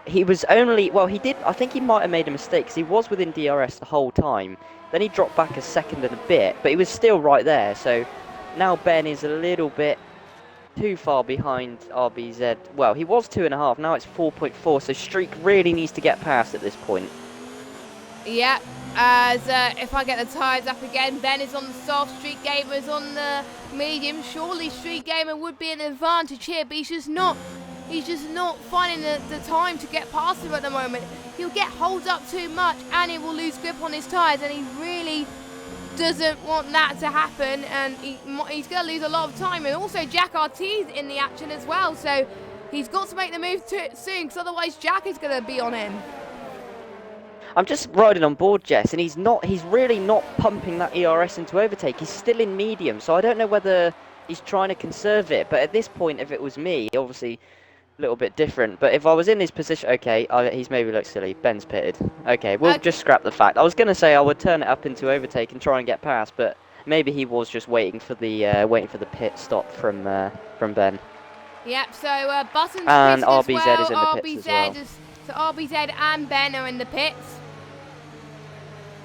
he was only, well, I think he might have made a mistake because he was within DRS the whole time. Then he dropped back a second and a bit, but he was still right there. So now Ben is a little bit too far behind RBZ. Well, he was 2.5, now it's 4.4, so Streak really needs to get past at this point. Yeah, as if I get the tyres up again, Ben is on the soft, Street Gamer is on the medium. Surely Street Gamer would be an advantage here, but he's just not finding the time to get past him at the moment. He'll get holed up too much and he will lose grip on his tyres, and he really doesn't want that to happen, and he's going to lose a lot of time. And also Jack RT's in the action as well, so he's got to make the move soon, because otherwise Jack is going to be on him. I'm just riding on board, Jess, and he's really not pumping that ERS into overtake. He's still in medium, so I don't know whether he's trying to conserve it. But at this point, if it was me, obviously a little bit different. But if I was in his position, okay, he's maybe looked silly. Ben's pitted. Okay, we'll just scrap the fact. I was going to say I would turn it up into overtake and try and get past, but maybe he was just waiting for the pit stop from Ben. Yep. So Buttons and RBZ as well. is in the pits as well. So RBZ and Ben are in the pits.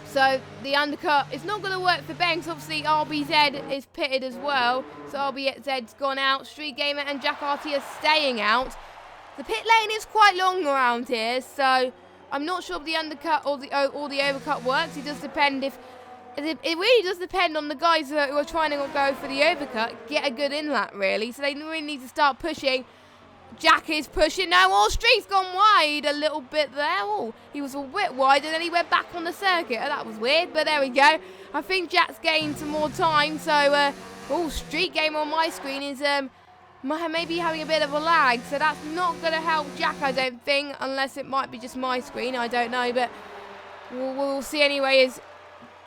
So the undercut is not going to work for Ben, because obviously RBZ is pitted as well. So RBZ's gone out. Street Gamer and Jack RT are staying out. The pit lane is quite long around here, so I'm not sure if the undercut or the overcut works. It does depend it really does depend on the guys who are trying to go for the overcut, get a good inlet really. So they really need to start pushing. Jack is pushing now. Oh, Street's gone wide a little bit there. Oh, he was a bit wide and then he went back on the circuit. Oh, that was weird, but there we go. I think Jack's gained some more time. So, Street Game on my screen is maybe having a bit of a lag. So that's not going to help Jack, I don't think, unless it might be just my screen. I don't know, but we'll see anyway. As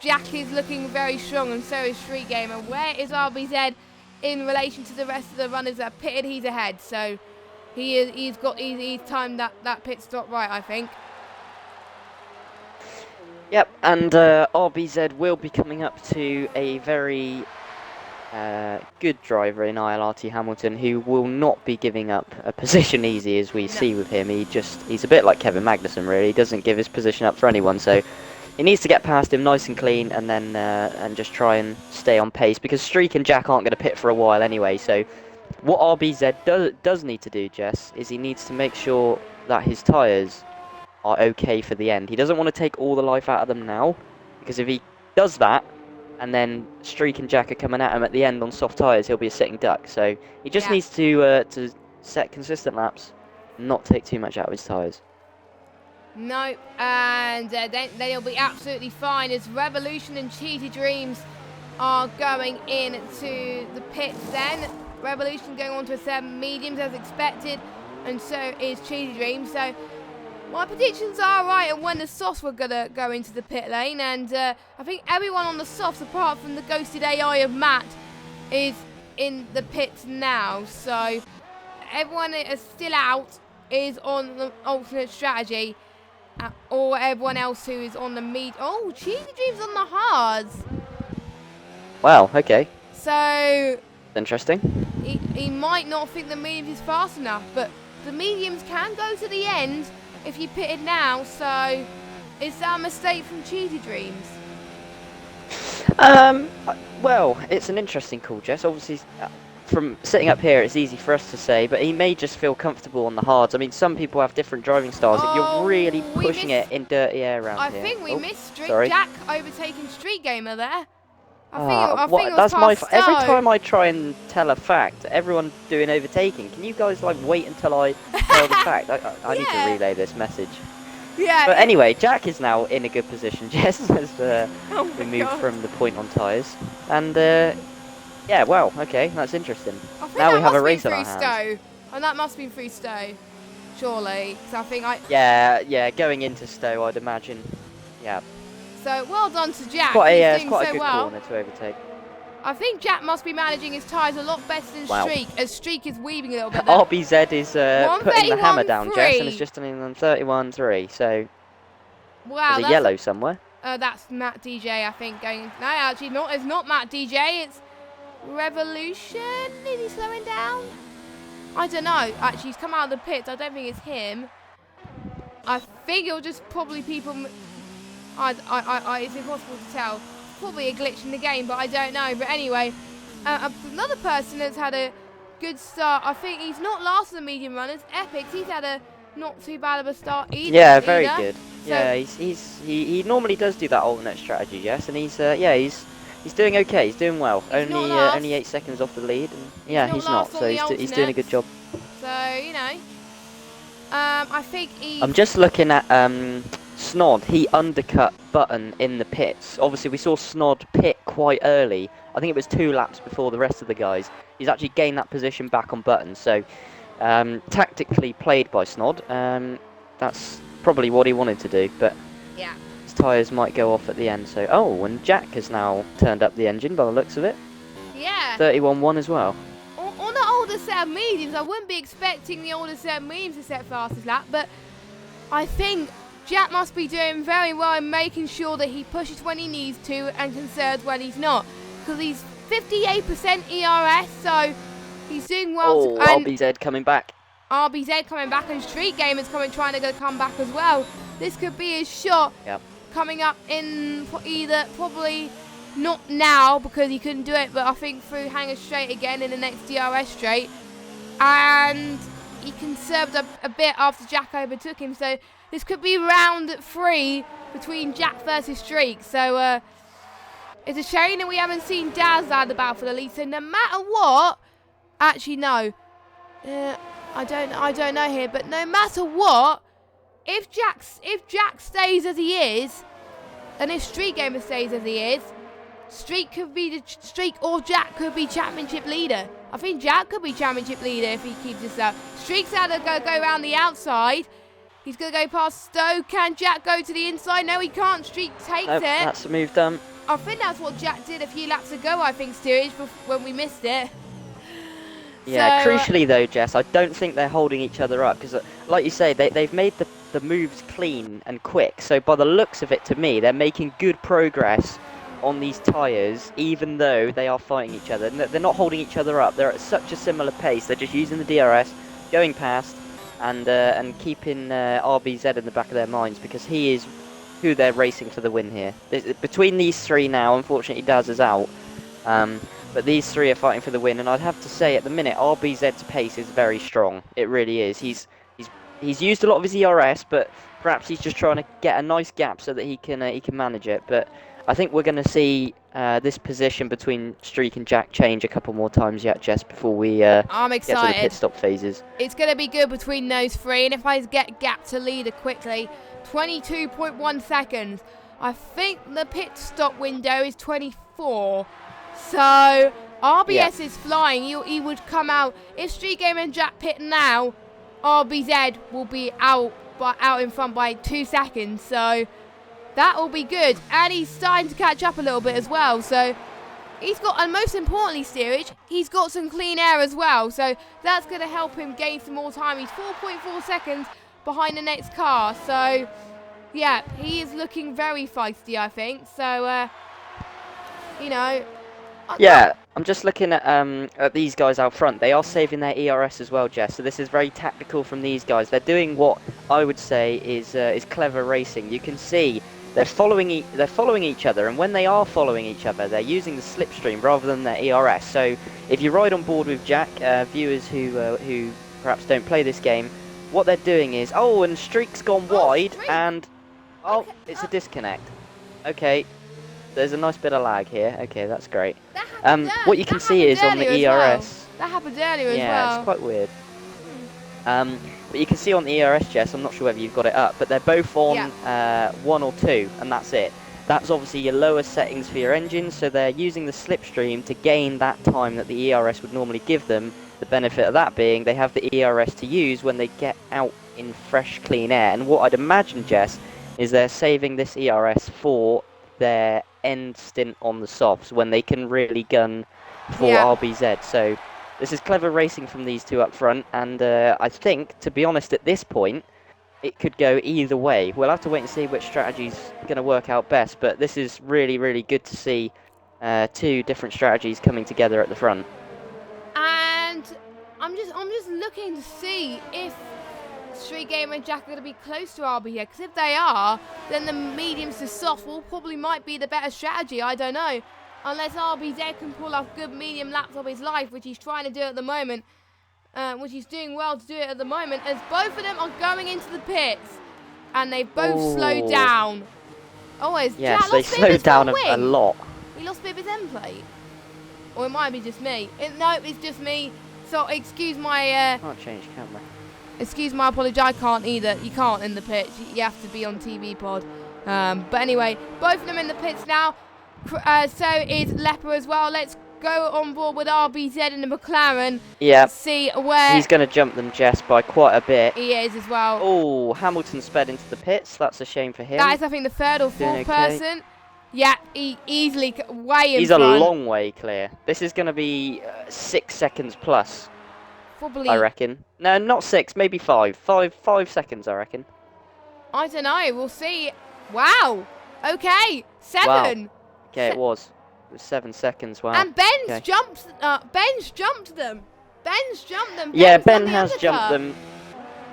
Jack is looking very strong, and so is Street Gamer. Where is RBZ in relation to the rest of the runners that are pitted? He's ahead, so he's timed that pit stop right, I think. Yep, and RBZ will be coming up to a very good driver in ILRT Hamilton, who will not be giving up a position easy, as we see with him. He's a bit like Kevin Magnussen, really. He doesn't give his position up for anyone, so he needs to get past him nice and clean, and then and just try and stay on pace, because Streak and Jack aren't going to pit for a while anyway. So what RBZ does need to do, Jess, is he needs to make sure that his tyres are okay for the end. He doesn't want to take all the life out of them now, because if he does that, and then Streak and Jack are coming at him at the end on soft tyres, he'll be a sitting duck. So he just needs to set consistent laps, not take too much out of his tyres. No, and then he'll be absolutely fine, as Revolution and Cheaty Dreams are going into the pits then. Revolution going on to a 7 mediums as expected, and so is Cheaty Dreams. So my predictions are right on when the softs were going to go into the pit lane, and I think everyone on the softs, apart from the ghosted AI of Matt, is in the pits now. So everyone is still out is on the alternate strategy, or everyone else who is on the Oh, Cheaty Dreams on the hards. Wow, okay. So interesting. He might not think the mediums is fast enough, but the mediums can go to the end if you pit it now. So is that a mistake from Cheaty Dreams? Well, it's an interesting call, Jess. Obviously, from sitting up here, it's easy for us to say, but he may just feel comfortable on the hards. I mean, some people have different driving styles. If you're really pushing it in dirty air around here. I think we missed Jack overtaking Street Gamer there. I think it was That's past every Stowe. time I try and tell a fact, everyone doing overtaking. Can you guys like wait until I tell the fact? I need to Yeah. relay this message. Yeah. But anyway, Jack is now in a good position, Jess, as Oh we my move God. from the point on tyres. And yeah, well, okay, that's interesting. I think Now that we have must a race be on our through hands. Stowe. And that must be through Stowe. Surely. Because I think Yeah, going into Stowe, I'd imagine. Yeah, So well done to Jack. it's He's doing quite a so good well. corner to overtake. I think Jack must be managing his tyres a lot better than Wow. Streak, as Streak is weaving a little bit there. RBZ is putting the hammer down, Jess, and it's 131.3. just on 31.3. So Wow, there's a yellow somewhere. that's Matt DJ, I think, going. No, actually, it's not Matt DJ. It's Revolution. Is he slowing down? I don't know. Actually, he's come out of the pits. I don't think it's him. I think it'll just probably people. It's impossible to tell. Probably a glitch in the game, but I don't know. But anyway, another person that's had a good start. I think he's not last of the medium runners. Epics. He's had a not too bad of a start either. Yeah, very good. So Yeah, he normally does do that alternate strategy, yes, and he's doing okay. He's doing well. Only 8 seconds off the lead. And yeah, he's not. So he's doing a good job. So I think I'm just looking at Snod. He undercut Button in the pits. Obviously, we saw Snod pit quite early. I think it was 2 laps before the rest of the guys. He's actually gained that position back on Button. So tactically played by Snod. That's probably what he wanted to do, but yeah, his tyres might go off at the end. So and Jack has now turned up the engine by the looks of it. Yeah. 31.1 as well. On the older set of mediums, I wouldn't be expecting the older set of mediums to set fastest lap, but I think Jack must be doing very well in making sure that he pushes when he needs to and conserves when he's not, because he's 58% ERS, so he's doing well. RBZ coming back. RBZ coming back, and Street Gamers trying to come back as well. This could be his shot. Yep. Coming up in probably not now because he couldn't do it, but I think through Hanger Straight again in the next DRS straight. And he conserved a bit after Jack overtook him, so this could be round 3 between Jack versus Streak. So it's a shame that we haven't seen Daz out of the battle for the lead. So no matter what, actually no, I don't know here, but no matter what, if Jack stays as he is, and if Streak Gamer stays as he is, Streak or Jack could be championship leader. I think Jack could be championship leader if he keeps this up. Streak's had to go around the outside. He's going to go past Stowe. Can Jack go to the inside? No, he can't. Streak takes it. That's a move done. I think that's what Jack did a few laps ago, I think, Steerage, when we missed it. Yeah, So, crucially though, Jess, I don't think they're holding each other up because, like you say, they've made the moves clean and quick. So by the looks of it, to me, they're making good progress on these tyres, even though they are fighting each other. They're not holding each other up. They're at such a similar pace. They're just using the DRS, going past, and keeping RBZ in the back of their minds because he is who they're racing for the win here. Between these 3 now, unfortunately, Daz is out. But these 3 are fighting for the win, and I'd have to say at the minute RBZ's pace is very strong. It really is. He's used a lot of his ERS, but perhaps he's just trying to get a nice gap so that he can manage it. But I think we're going to see this position between Streak and Jack change a couple more times yet, Jess, before we I'm get to excited. the pit stop phases. It's going to be good between those 3, and if I get gap to leader quickly, 22.1 seconds. I think the pit stop window is 24. So RBS is flying. He would come out if Street Gamer and Jack pit now. RBZ will be out in front by 2 seconds. So that will be good, and he's starting to catch up a little bit as well. So he's got, and most importantly, Steerage, he's got some clean air as well. So that's going to help him gain some more time. He's 4.4 seconds behind the next car. So yeah, he is looking very feisty, I think. So Yeah, I'm just looking at these guys out front. They are saving their ERS as well, Jess. So this is very tactical from these guys. They're doing what I would say is clever racing. You can see they're following each other, and when they are following each other, they're using the slipstream rather than their ERS. So if you ride on board with Jack, viewers who perhaps don't play this game, what they're doing is and Streak's gone wide, Streak. and Okay, it's a disconnect. Okay. There's a nice bit of lag here. Okay, that's great. That happened, What you can see is on the ERS. That happened earlier as Yeah, well. it's quite weird. But you can see on the ERS, Jess, I'm not sure whether you've got it up, but they're both on 1 or 2, and that's it. That's obviously your lowest settings for your engine, so they're using the slipstream to gain that time that the ERS would normally give them. The benefit of that being they have the ERS to use when they get out in fresh, clean air. And what I'd imagine, Jess, is they're saving this ERS for their end stint on the softs when they can really gun for RBZ. So this is clever racing from these two up front, and I think, to be honest, at this point, it could go either way. We'll have to wait and see which strategy's going to work out best, but this is really, really good to see two different strategies coming together at the front. And I'm just looking to see if Street Gamer and Jack are going to be close to RB here, because if they are, then the mediums to soft probably might be the better strategy. I don't know. Unless RBZ can pull off good medium laps of his life, which he's trying to do at the moment. Which he's doing well to do it at the moment, as both of them are going into the pits. And they've both slowed down. Oh, yes, they slowed down a lot. He lost a bit of his end plate. Or it might be just me. No, it's just me. So excuse my... Can't change camera. Excuse my apology, I can't either. You can't in the pits. You have to be on TV pod. But anyway, both of them in the pits now. So is Leper as well. Let's go on board with RBZ in the McLaren. Yeah. See where... He's going to jump them, Jess, by quite a bit. He is as well. Oh, Hamilton sped into the pits. That's a shame for him. That is, I think, the third or fourth person. Yeah, he easily way in He's front. a long way clear. This is going to be 6 seconds plus. Probably. I reckon. No, not 6, maybe 5. 5 seconds, I reckon. I don't know. We'll see. Wow. Okay. 7. Wow. Okay, it was 7 seconds. Wow. And Ben's jumped. Ben's jumped them. Ben's jumped them. Yeah, Ben has jumped them.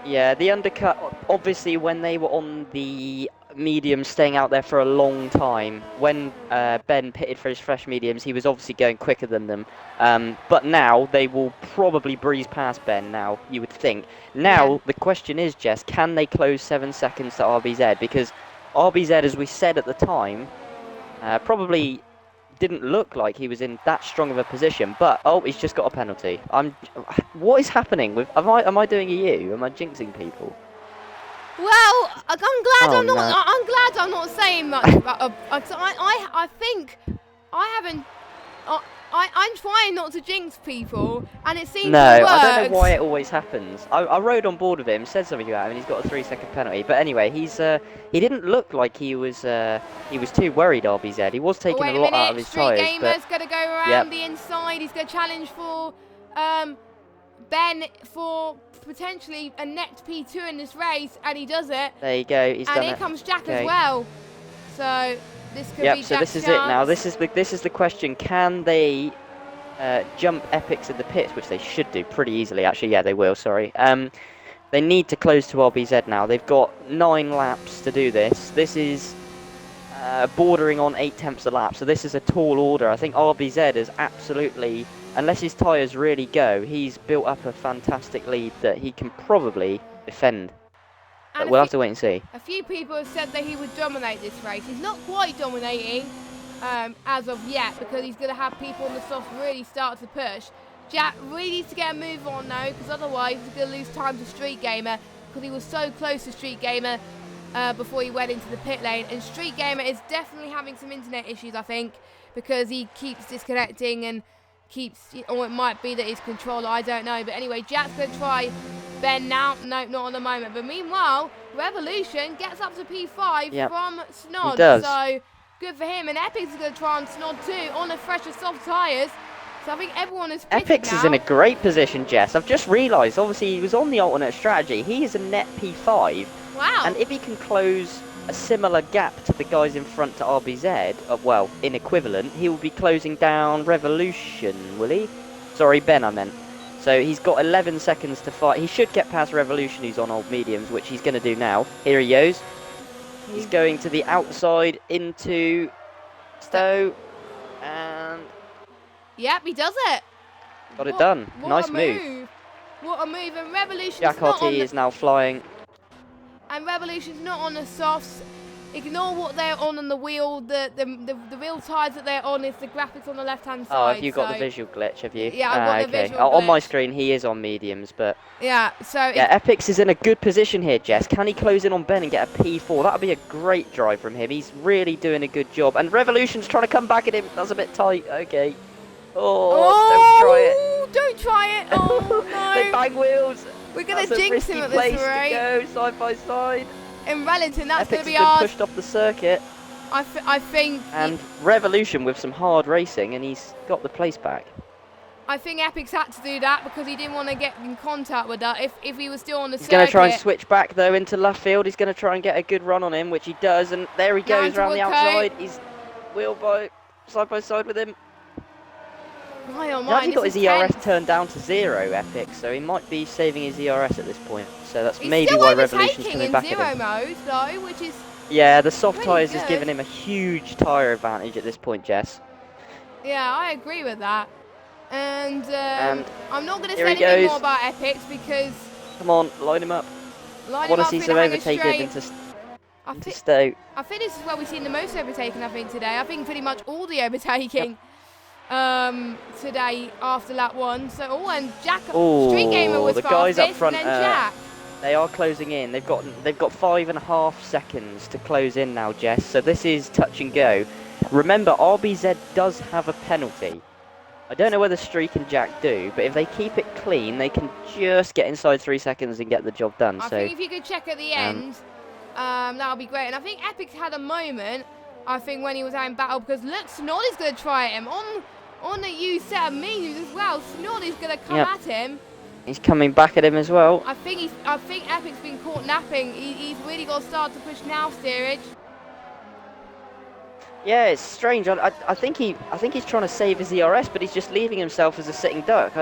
Yeah, the undercut. Obviously, when they were on the medium, staying out there for a long time, when Ben pitted for his fresh mediums, he was obviously going quicker than them. But now they will probably breeze past Ben. Now you would think. Now the question is, Jess, can they close 7 seconds to RBZ? Because RBZ, as we said at the time, probably didn't look like he was in that strong of a position, but he's just got a penalty. What is happening with? Am I doing a you? Am I jinxing people? Well, I'm glad I'm not. No. I'm glad I'm not saying much about. I think I haven't. I'm trying not to jinx people, and it seems to work. I don't know why it always happens. I rode on board with him, said something about him, and he's got a 3-second penalty. But anyway, he didn't look like he was too worried. RBZ. He was taking a lot out of his tyres. Street Gamer's going to go around the inside. He's going to challenge for Ben for potentially a net P2 in this race, and he does it. There you go. He's done it. And here comes Jack as well. So this could be Jack's so this is it now. This is the question. Can they jump Epics in the pits, which they should do pretty easily, actually. Yeah, they will, sorry. They need to close to RBZ now. They've got 9 laps to do this. This is bordering on 8/10 a lap, so this is a tall order. I think RBZ is absolutely, unless his tyres really go, he's built up a fantastic lead that he can probably defend. But we'll have to wait and see. A few people have said that he would dominate this race. He's not quite dominating as of yet, because he's going to have people on the soft really start to push. Jack really needs to get a move on now, because otherwise he's going to lose time to Street Gamer, because he was so close to Street Gamer before he went into the pit lane. And Street Gamer is definitely having some internet issues, I think, because he keeps disconnecting and or it might be that his controller, I don't know. But anyway, Jack's going to try Ben now. No, not at the moment. But meanwhile, Revolution gets up to P5 from Snod. He does. So good for him. And Epix is going to try on Snod too on the fresher soft tyres. So I think everyone is pitted Epix now. is in a great position, Jess. I've just realised, obviously, he was on the alternate strategy. He is a net P5. Wow. And if he can close a similar gap to the guys in front to RBZ, well, in equivalent, he will be closing down Revolution, will he? Sorry, Ben, I meant. So he's got 11 seconds to fight. He should get past Revolution, who's on old mediums, which he's going to do now. Here he goes. He's going to the outside into Stowe, and... Yep, he does it. Got it done. Nice move. What a move. And Revolution's Jack Hottie is now flying. And Revolution's not on the softs. ignore what they're on the wheel. The real tyres that they're on is the graphics on the left-hand Oh, side. have you got the visual glitch, have you? Yeah, I've got the okay. visual On my glitch. screen, he is on mediums, but... Yeah, so... Yeah, Epix is in a good position here, Jess. Can he close in on Ben and get a P4? That would be a great drive from him. He's really doing a good job. And Revolution's trying to come back at him. That's a bit tight. Okay. Oh, don't try it. Oh, no. They bang wheels. We're going to jinx him at this rate. To go side by side. In Wellington, that's going to be Epix hard. has been pushed off the circuit. I think... And Revolution with some hard racing, and he's got the place back. I think Epix had to do that because he didn't want to get in contact with that if he was still on the circuit. He's going to try and switch back, though, into left field. He's going to try and get a good run on him, which he does. And there he goes around the outside. He's side by side with him. My oh He's my, actually got his tense. ERS turned down to 0, Epic, so he might be saving his ERS at this point. So that's He's maybe still why Revolution's coming back in at him. zero mode, though, which is... Yeah, the soft pretty tyres good. has given him a huge tyre advantage at this point, Jess. Yeah, I agree with that. And I'm not going to here say he anything goes. more about Epix because... Come on, line him up. I want to see some overtaking into Stowe. I think this is where we've seen the most overtaking, I think, today. I think pretty much all the overtaking today after lap 1. So, and Jack, Street Gamer was the fastest, guys up front, and then Jack. They are closing in. They've got 5.5 seconds to close in now, Jess. So this is touch and go. Remember, RBZ does have a penalty. I don't know whether Streak and Jack do, but if they keep it clean, they can just get inside 3 seconds and get the job done. I think if you could check at the end, that would be great. And I think Epix had a moment, I think, when he was out in battle, because look, Snod is going to try him on the used set of menus as well. Snod is going to come at him. He's coming back at him as well. I think Epic's been caught napping. He's really got to start to push now steerage. Yeah, it's strange. I think he's trying to save his ERS, but he's just leaving himself as a sitting duck.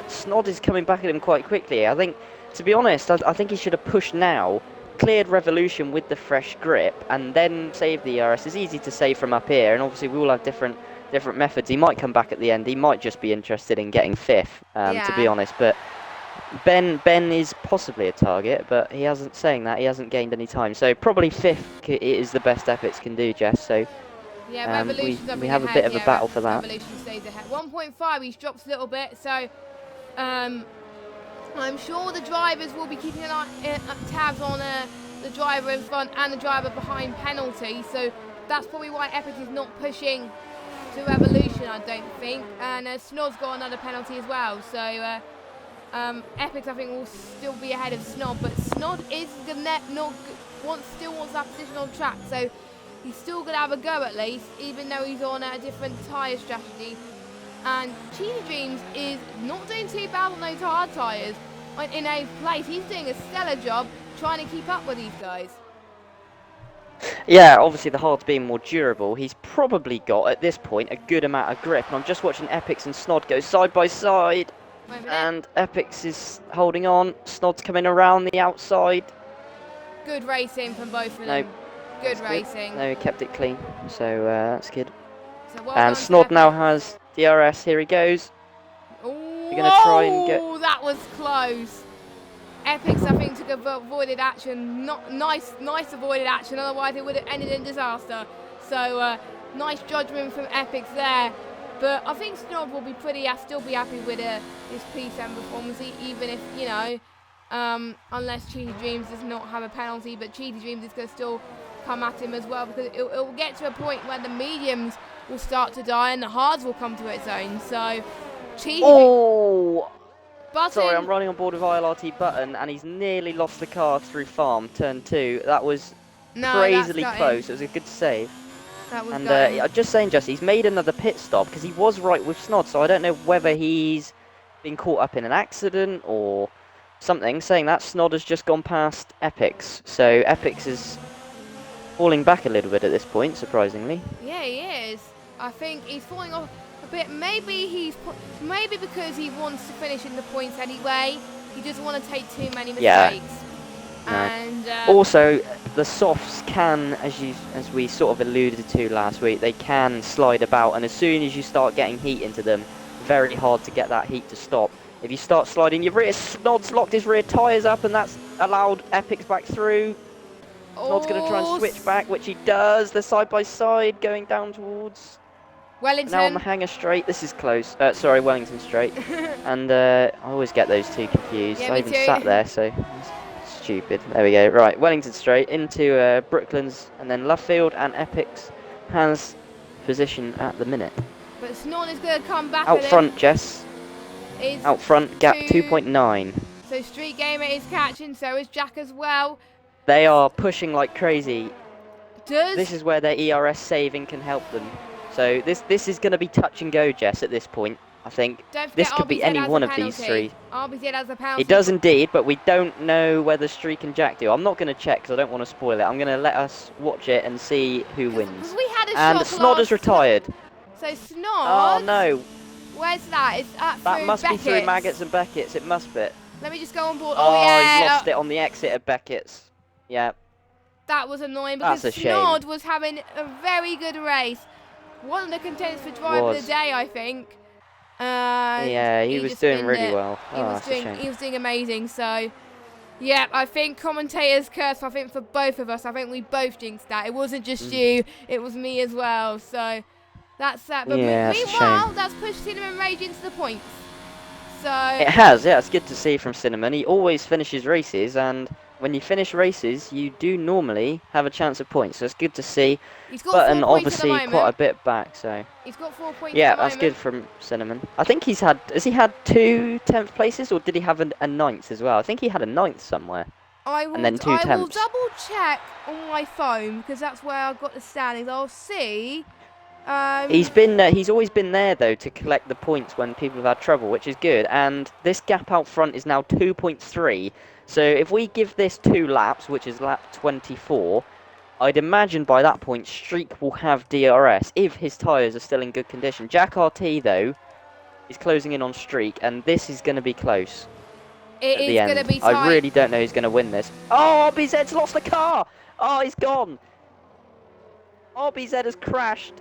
Snod is coming back at him quite quickly. I think, to be honest, I think he should have pushed now, cleared Revolution with the fresh grip, and then saved the ERS. It's easy to save from up here, and obviously we all have different methods. He might come back at the end. He might just be interested in getting 5th, to be honest. But Ben is possibly a target, but he hasn't gained any time. So probably 5th is the best Epix can do, Jess. So. Yeah, we have a bit of a battle for that. Revolution stays ahead. 1.5, he's dropped a little bit, so I'm sure the drivers will be keeping an eye, tabs on the driver in front and the driver behind penalty, so that's probably why Epic is not pushing to Revolution, I don't think. And Snod's got another penalty as well, so Epic, I think, will still be ahead of Snod, but Snod is still wants that position on track, so he's still going to have a go at least, even though he's on a different tyre strategy. And Cheetah Dreams is not doing too bad on those hard tyres in 8th place. He's doing a stellar job trying to keep up with these guys. Yeah, obviously the hard's being more durable. He's probably got, at this point, a good amount of grip. And I'm just watching Epix and Snod go side by side. And Epix is holding on. Snod's coming around the outside. Good racing from both of them. Good racing. No, he kept it clean, so that's good. So well and Snod now has DRS. Here he goes. You're going to try and get... Oh, that was close. Epix, I think, took a avoided action. Not nice avoided action. Otherwise, it would have ended in disaster. So nice judgment from Epix there. But I think Snod will be still be happy with his P7 performance, even if unless Cheetah Dreams does not have a penalty. But Cheetah Dreams is going to still come at him as well, because it will get to a point where the mediums will start to die and the hards will come to its own. So sorry, I'm running on board with ILRT Button, and he's nearly lost the car through farm turn 2. That was crazily close. It was a good save. That was I'm just saying, Jesse, he's made another pit stop because he was right with Snod, so I don't know whether he's been caught up in an accident or something. Saying that, Snod has just gone past Epix, so Epix is falling back a little bit at this point, surprisingly. Yeah, he is. I think he's falling off a bit. Maybe because he wants to finish in the points anyway. He doesn't want to take too many mistakes. Yeah. And also, the softs can, as we sort of alluded to last week, they can slide about, and as soon as you start getting heat into them, very hard to get that heat to stop. If you start sliding your rear, Snod's locked his rear tyres up, and that's allowed Epix back through. Snod's going to try and Oh, switch back, which he does. They're side by side, going down towards. Now on the Wellington. Hangar Straight. This is close. Sorry, Wellington Straight. And I always get those two confused. Yeah, I me even too. sat there, so it's stupid. There we go. Right, Wellington Straight into Brooklands, and then Lovefield and Epics has position at the minute. But Snod is going to come back Out at front, him. Jess. Is Out front, gap two- 2.9. So Street Gamer is catching, so is Jack as well. They are pushing like crazy. Does This is where their ERS saving can help them. So this is going to be touch and go, Jess, at this point, I think. don't forget This could be RBZ any has one a of these penalty. three. RBZ has a penalty. It does indeed, but we don't know whether Streak and Jack do. I'm not going to check because I don't want to spoil it. I'm going to let us watch it and see who wins. We had a And shot Snod has last- retired. So Snod. Oh no, Where's that? It's at that through must be through Beckett's. Maggots and Beckett's. It must be. Let me just go on board. Oh, yeah. he's lost it on the exit of Beckett's. Yeah. That was annoying because That's a shame. Snod was having a very good race. One of the contenders for driver of the day, I think. Yeah, he was just doing binned really it. well. He Oh, was that's a doing. shame. He was doing amazing. So, yeah, I think commentators curse. I think for both of us. I think we both jinxed that. It wasn't just you. It was me as well. So, that's that. But Yeah, that's a meanwhile, shame. that's pushed Cinnamon Rage into the points. So It has, yeah, it's good to see from Cinnamon. He always finishes races, and when you finish races, you do normally have a chance of points. So it's good to see. he's got But 4 points obviously at the moment. quite a bit back, so He's got 4 points. yeah, at the that's moment. good from Cinnamon. I think has he had 2 10th places, or did he have a 9th as well? I think he had a 9th somewhere. I will, and then 2 I will temps. double check on my phone because that's where I've got the standings. I'll see. He's always been there though to collect the points when people have had trouble, which is good. And this gap out front is now 2.3. So if we give this 2 laps, which is lap 24, I'd imagine by that point Streak will have DRS if his tyres are still in good condition. Jack RT though is closing in on Streak, and this is going to be close. It is going to be I tight. really don't know who's going to win this. Oh, RBZ's lost the car! Oh, he's gone! RBZ has crashed.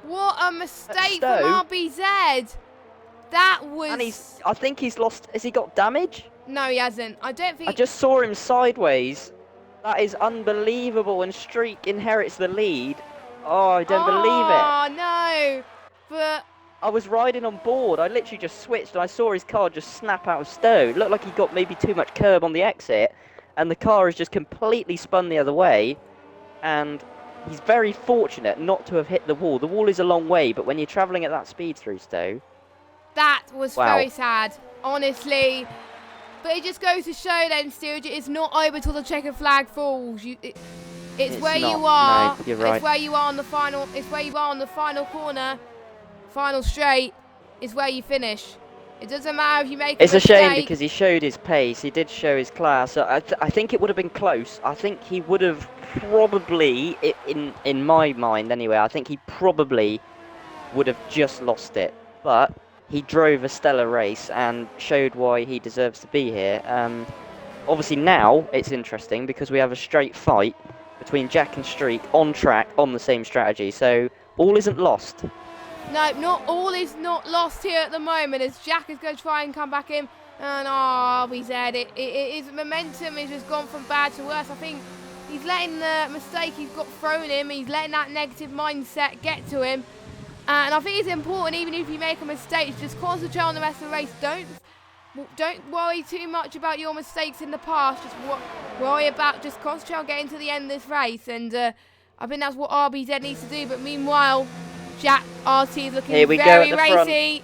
What a mistake Stowe. from RBZ. That was. And I think he's lost. Has he got damage? No, he hasn't. I don't think. I just saw him sideways. That is unbelievable. And Streak inherits the lead. Oh, I don't believe it. Oh no! But I was riding on board. I literally just switched and I saw his car just snap out of Stowe. It looked like he got maybe too much curb on the exit, and the car has just completely spun the other way. And he's very fortunate not to have hit the wall. The wall is a long way, but when you're travelling at that speed through Stowe... that was Wow. very sad, honestly. But it just goes to show then, Stewart, it's not over till the checkered flag falls. It's where not. you are. No, you're right. It's where you are on the final. It's where you are on the final corner, final straight. Is where you finish. It doesn't matter if you make. It's a mistake. shame because he showed his pace. He did show his class. So I think it would have been close. I think he would have probably, in my mind anyway, I think he probably would have just lost it. But he drove a stellar race and showed why he deserves to be here. Obviously now it's interesting because we have a straight fight between Jack and Streak on track on the same strategy. So all isn't lost. No, not all is not lost here at the moment as Jack is going to try and come back in. And we said his momentum has just gone from bad to worse. I think he's letting the mistake he's got thrown him, he's letting that negative mindset get to him. And I think it's important, even if you make a mistake, just concentrate on the rest of the race. Don't worry too much about your mistakes in the past. Just worry about just concentrate on getting to the end of this race. And I think that's what RBZ needs to do. But meanwhile, Jack RT is looking Here we go very at the front. racy.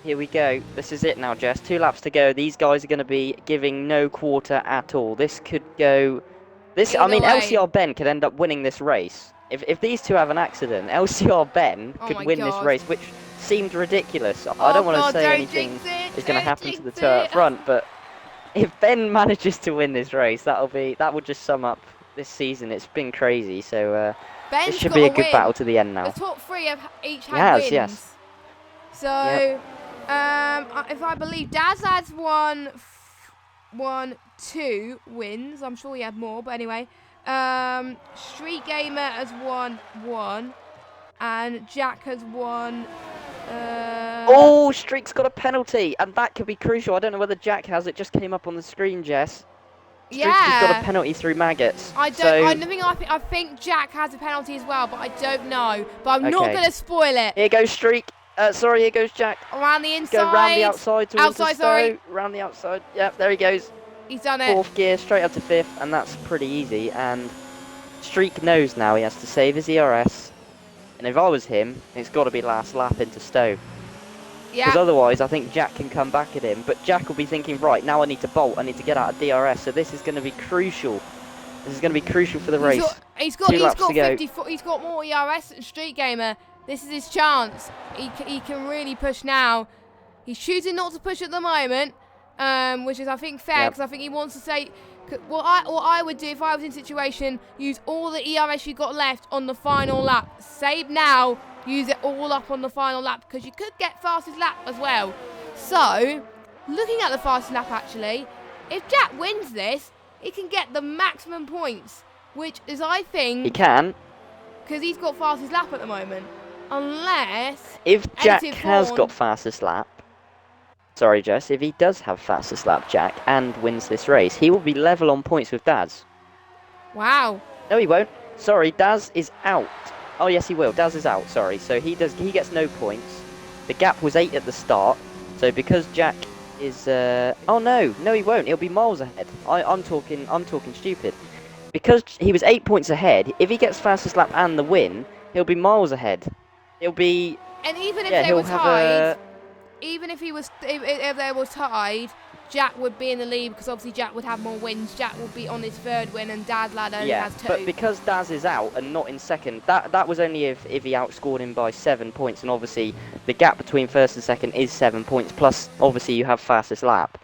Here we go. This is it now, Jess. 2 laps to go. These guys are going to be giving no quarter at all. This could go... I mean, way. LCR Ben could end up winning this race. If these two have an accident, LCR Ben Oh could my win this God. race, which seemed ridiculous. I don't want to say anything is going to happen to the two up front, but if Ben manages to win this race, that would just sum up this season. It's been crazy, so Ben's this should got be a to good win. battle to the end now. The top 3 have each He had has, wins. yes. So, Yep. if I believe Daz has won 2 wins. I'm sure he had more, but anyway. Street Gamer has won 1, and Jack has won. Oh, Streak's got a penalty, and that could be crucial. I don't know whether Jack has. It just came up on the screen, Jess. Streak has got a Yeah. penalty through maggots. I think Jack has a penalty as well, but I don't know. But I'm not Okay. going to spoil it. Here goes Streak. Sorry, here goes Jack. Around the He's inside. going round the outside towards the Outside, sorry. Stowe. Round the outside. Yep, there he goes. He's done it. 4th gear, straight up to 5th, and that's pretty easy. And Streak knows now he has to save his ERS. And if I was him, it's got to be last lap into Stowe. Because Yeah. otherwise, I think Jack can come back at him. But Jack will be thinking, right, now I need to bolt. I need to get out of DRS. So this is going to be crucial. This is going to be crucial for the race. He's got 54. He's got more ERS than Street Gamer. This is his chance. He can really push now. He's choosing not to push at the moment, which is I think fair because I think he wants to say. What I would do if I was in situation, use all the ERS you got left on the final lap. Save now. Use it all up on the final lap because you could get fastest lap as well. So, looking at the fastest lap actually, if Jack wins this, he can get the maximum points, which is I think... He can. Because he's got fastest lap at the moment. Unless... If Jack has got fastest lap, sorry Jess, if he does have fastest lap, Jack, and wins this race, he will be level on points with Daz. Wow. No, he won't. Sorry, Daz is out. Oh yes, he will. Daz is out. Sorry. So he gets no points. The gap was 8 at the start. So because Jack is, oh no, he won't. He'll be miles ahead. I'm talking stupid. Because he was 8 points ahead. If he gets fastest lap and the win, he'll be miles ahead. He'll be. And even if they were tied, even if they were tied, Jack would be in the lead because obviously Jack would have more wins. Jack would be on his 3rd win and Daz lad only has 2. But because Daz is out and not in 2nd, that was only if he outscored him by 7 points, and obviously the gap between 1st and 2nd is 7 points, plus obviously you have fastest lap.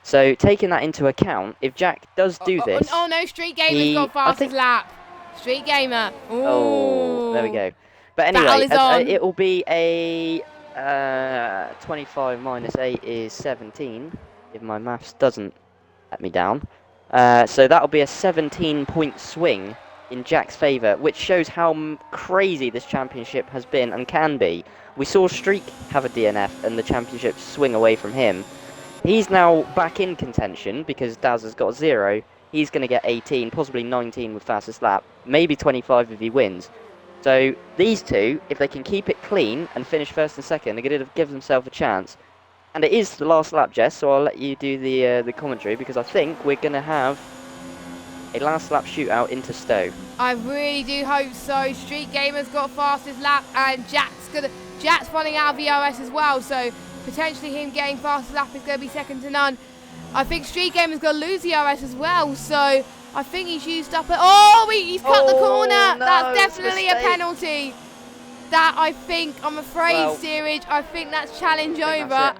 So taking that into account, if Jack does do this... Oh no, Street Gamer's got fastest lap. Street Gamer. Ooh. Oh, there we go. But anyway, it will be a 25 minus 8 is 17. If my maths doesn't let me down. So that'll be a 17-point swing in Jack's favour, which shows how crazy this championship has been and can be. We saw Streak have a DNF and the championship swing away from him. He's now back in contention because Daz has got 0. He's going to get 18, possibly 19 with fastest lap, maybe 25 if he wins. So these two, if they can keep it clean and finish 1st and 2nd, they're going to give themselves a chance. And it is the last lap, Jess, so I'll let you do the commentary because I think we're going to have a last lap shootout into Stowe. I really do hope so. Street Gamer's got fastest lap and Jack's running out of ERS as well, so potentially him getting fastest lap is going to be second to none. I think Street Gamer's going to lose ERS as well, so I think he's used up it. Oh, he's cut the corner. No, that's definitely a penalty. That I'm afraid, Steerage, I think that's challenge over.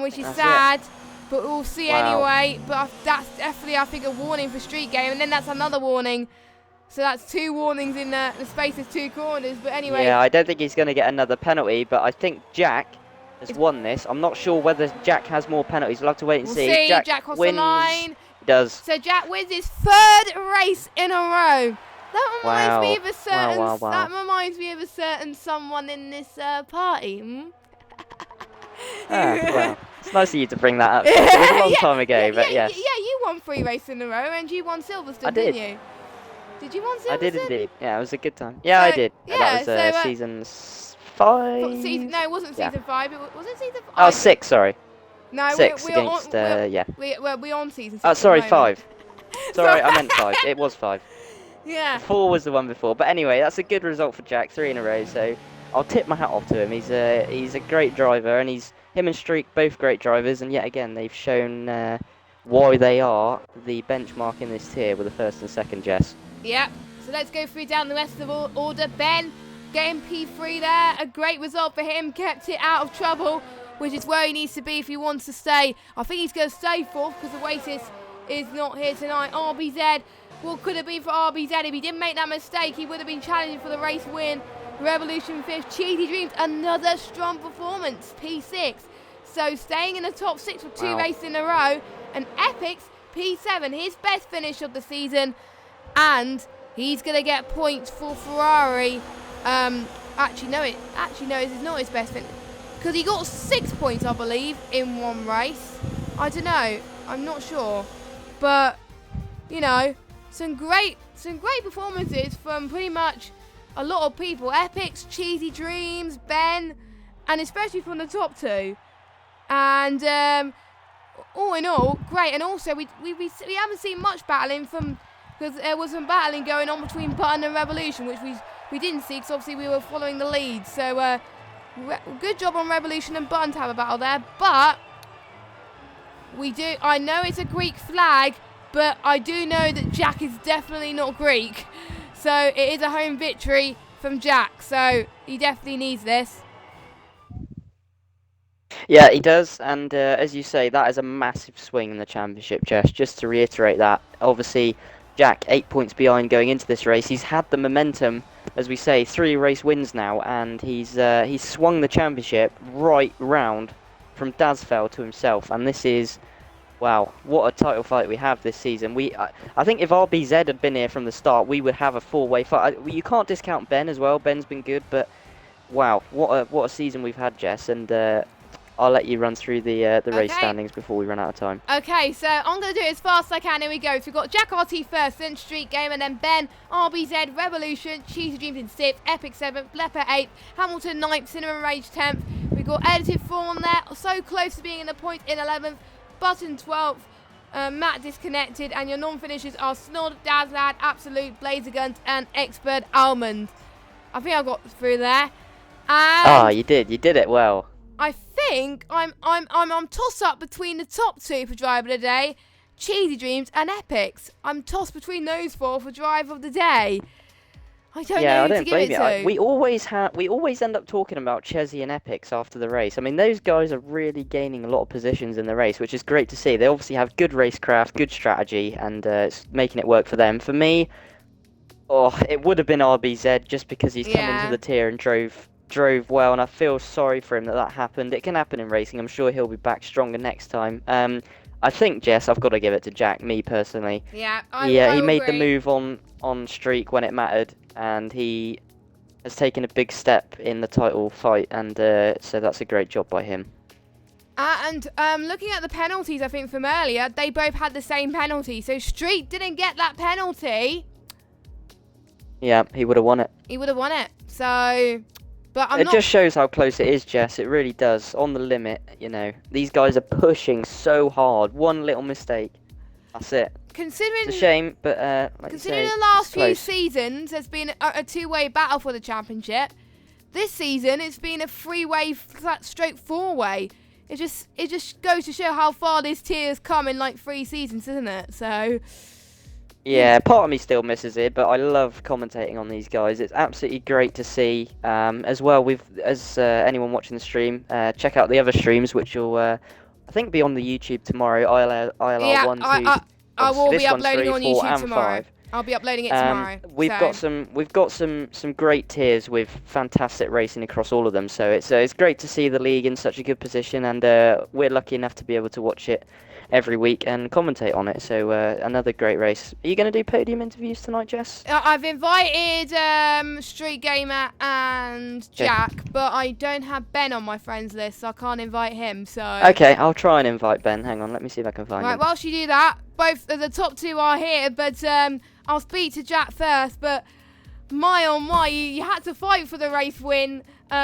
Which is sad, but we'll see anyway. But that's definitely, I think, a warning for Street Game, and then that's another warning. So that's 2 warnings in the space of 2 corners. But anyway. Yeah, I don't think he's going to get another penalty, but I think Jack has won this. I'm not sure whether Jack has more penalties. We'll have to wait and see. Jack crossed the line. He does. So Jack wins his 3rd race in a row. That reminds me of a certain. That reminds me of a certain someone in this party. Well, it's nice of you to bring that up. It was a long time ago, but yes. Yeah, you won 3 races in a row and you won Silverstone, didn't you? Did you won Silverstone? I did indeed. Yeah, it was a good time. Yeah, I did. Yeah, that was season 5. No, it wasn't season 5. Was it season 5? Oh, 6, sorry. No, 6 we're against, we're on season 6. Oh, sorry, 5. Sorry, I meant 5. It was 5. Yeah. 4 was the one before. But anyway, that's a good result for Jack. 3 in a row, so I'll tip my hat off to him. He's a great driver, and him and Streak, both great drivers, and yet again, they've shown why they are the benchmark in this tier with the 1st and 2nd, Jess. Yep. So let's go through down the rest of the order. Ben getting P3 there. A great result for him. Kept it out of trouble, which is where he needs to be if he wants to stay. I think he's going to stay 4th because Oasis is not here tonight. RBZ, what could have been for RBZ? If he didn't make that mistake, he would have been challenging for the race win. Revolution 5th, Cheaty Dreams, another strong performance, P6. So staying in the top 6 for 2 races in a row. And Epic's P7, his best finish of the season. And he's going to get points for Ferrari. Actually, no, this is not his best finish. Because he got 6 points, I believe, in one race. I don't know. I'm not sure. But you know, some great performances from pretty much a lot of people. Epics, Cheesy Dreams, Ben, and especially from the top two. And all in all, great. And also, we haven't seen much battling from, because there was some battling going on between Button and Revolution, which we didn't see because obviously we were following the lead. So good job on Revolution and Button to have a battle there. But I know it's a Greek flag, but I do know that Jack is definitely not Greek. So it is a home victory from Jack. So he definitely needs this. Yeah, he does, and as you say, that is a massive swing in the championship, Jess. Just to reiterate that, obviously, Jack 8 points behind going into this race. He's had the momentum, as we say, 3 race wins now, and he's swung the championship right round from Dasfeld to himself, and this is, wow, what a title fight we have this season. I think if RBZ had been here from the start, we would have a 4-way fight. You can't discount Ben as well. Ben's been good, but wow, what a season we've had, Jess, and I'll let you run through the race standings before we run out of time. Okay, so I'm going to do it as fast as I can. Here we go. So we've got Jack RT first, then Street Game, and then Ben, RBZ, Revolution, Cheesy Dreams in 6th, Epic 7th, Blepper 8th, Hamilton 9th, Cinema Rage 10th. We've got Edited 4 on there, so close to being in the points in 11th, Button 12th, Matt disconnected, and your non-finishers are Snod, Dazlad, Absolute, Blazer Guns, and Expert Almond. I think I got through there. And you did it well. I think I'm tossed up between the top 2 for driver of the day, Cheesy Dreams and Epics. I'm tossed between those 4 for driver of the day. I don't know who to give it to. We always end up talking about Chesy and Epics after the race. I mean, those guys are really gaining a lot of positions in the race, which is great to see. They obviously have good racecraft, good strategy, and it's making it work for them. For me, it would have been RBZ just because he's come into the tier and drove well, and I feel sorry for him that happened. It can happen in racing. I'm sure he'll be back stronger next time. I think, Jess, I've got to give it to Jack, me personally. Yeah, he made the move on streak when it mattered, and he has taken a big step in the title fight, and so that's a great job by him. And looking at the penalties, I think from earlier, they both had the same penalty. So Street didn't get that penalty. Yeah, he would have won it. He would have won it. So... It just shows how close it is, Jess. It really does. On the limit, you know. These guys are pushing so hard. One little mistake. That's it. Considering, it's a shame, but considering the last few seasons, there's been a 2-way battle for the championship. This season, it's been a 3-way stroke 4-way. It just goes to show how far this tier has come in like 3 seasons, isn't it? So... Yeah, part of me still misses it, but I love commentating on these guys. It's absolutely great to see. As well, anyone watching the stream, check out the other streams, which will, I think, be on the YouTube tomorrow. ILR 1, 2. I will be uploading on YouTube tomorrow. 5. I'll be uploading it tomorrow. We've got some great tiers with fantastic racing across all of them. So it's great to see the league in such a good position, and we're lucky enough to be able to watch it every week and commentate on it. So another great race. Are you going to do podium interviews tonight, Jess? I've invited Street Gamer and Jack, but I don't have Ben on my friends list, so I can't invite him. So okay, I'll try and invite Ben. Hang on, let me see if I can find him. Right, whilst you do that, both of the top 2 are here, but I'll speak to Jack first. But my, you had to fight for the race win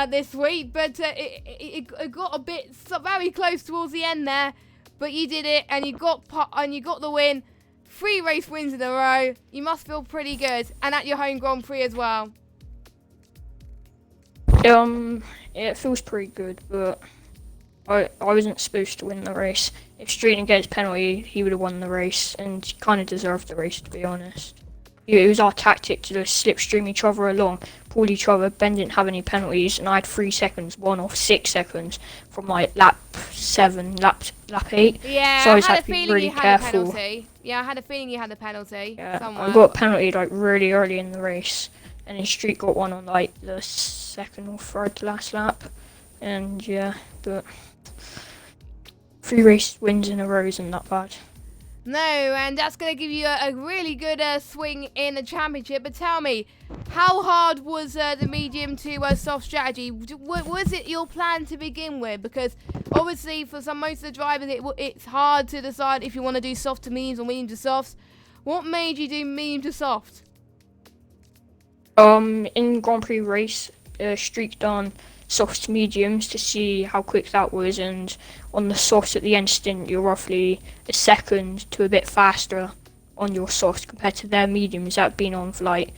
this week, but it got a bit very close towards the end there. But you did it, and you got the win. 3 race wins in a row. You must feel pretty good, and at your home Grand Prix as well. It feels pretty good, but I wasn't supposed to win the race. If Street didn't get his penalty, he would have won the race, and kind of deserved the race, to be honest. It was our tactic to just slipstream each other along, pull each other. Ben didn't have any penalties, and I had 3 seconds, 1 off 6 seconds from like lap 7, lap 8. Yeah, so I had had to be really careful. Yeah, I had a feeling you had the penalty. Yeah, somewhere. I got a penalty like really early in the race, and then Street got one on like the 2nd or 3rd to last lap, and yeah, but 3 race wins in a row isn't that bad. No, and that's going to give you a really good swing in the championship. But tell me, how hard was the medium to soft strategy? Was it your plan to begin with? Because obviously for most of the drivers it's hard to decide if you want to do soft to mediums or medium to softs. What made you do medium to soft? In Grand Prix race, streaked on softs to mediums to see how quick that was, and on the softs at the end stint, you're roughly a second to a bit faster on your softs compared to their mediums that have been on for like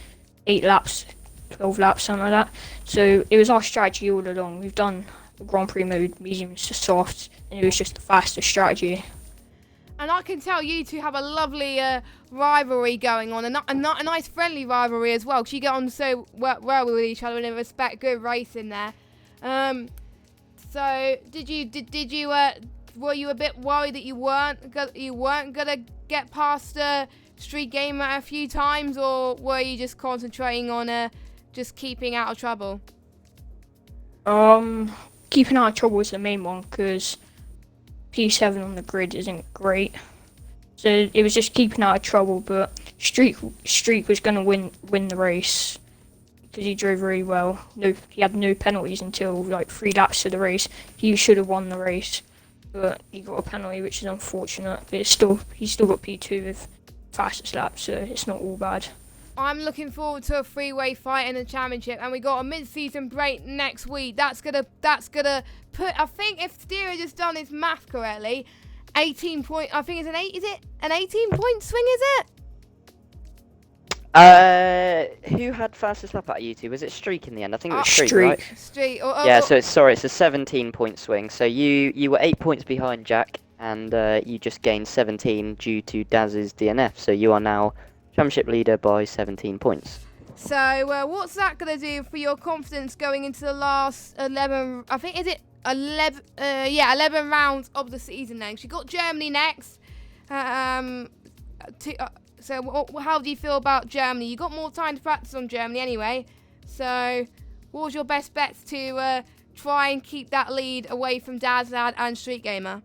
8 laps, 12 laps, something like that. So it was our strategy all along. We've done the Grand Prix mode, mediums to softs, and it was just the fastest strategy. And I can tell you two have a lovely rivalry going on, and a nice friendly rivalry as well, because you get on so well with each other and they respect good racing there. So were you a bit worried that you weren't gonna get past Street Gamer a few times, or were you just concentrating on just keeping out of trouble? Keeping out of trouble was the main one, because P7 on the grid isn't great. So it was just keeping out of trouble, but Streak was going to win the race because he drove really well. He had no penalties until like 3 laps of the race. He should have won the race, but he got a penalty, which is unfortunate. But he's still got P2 with fastest lap, so it's not all bad. I'm looking forward to a freeway fight in the championship, and we got a mid-season break next week. That's gonna put. I think if Steer just done his math correctly, 18 point. I think it's an 8. Is it an 18-point swing? Is it? Who had fastest lap out of you two? Was it Streak in the end? I think it was Streak, Streak. right? Street. Yeah. So it's a 17-point swing. So you were 8 points behind Jack, and you just gained 17 due to Daz's DNF. So you are now championship leader by 17 points. So what's that going to do for your confidence going into the last 11? I think is it 11? 11 rounds of the season. Next, you got Germany next. So how do you feel about Germany? You got more time to practice on Germany anyway. So what was your best bets to try and keep that lead away from Dad's Lad and Street Gamer?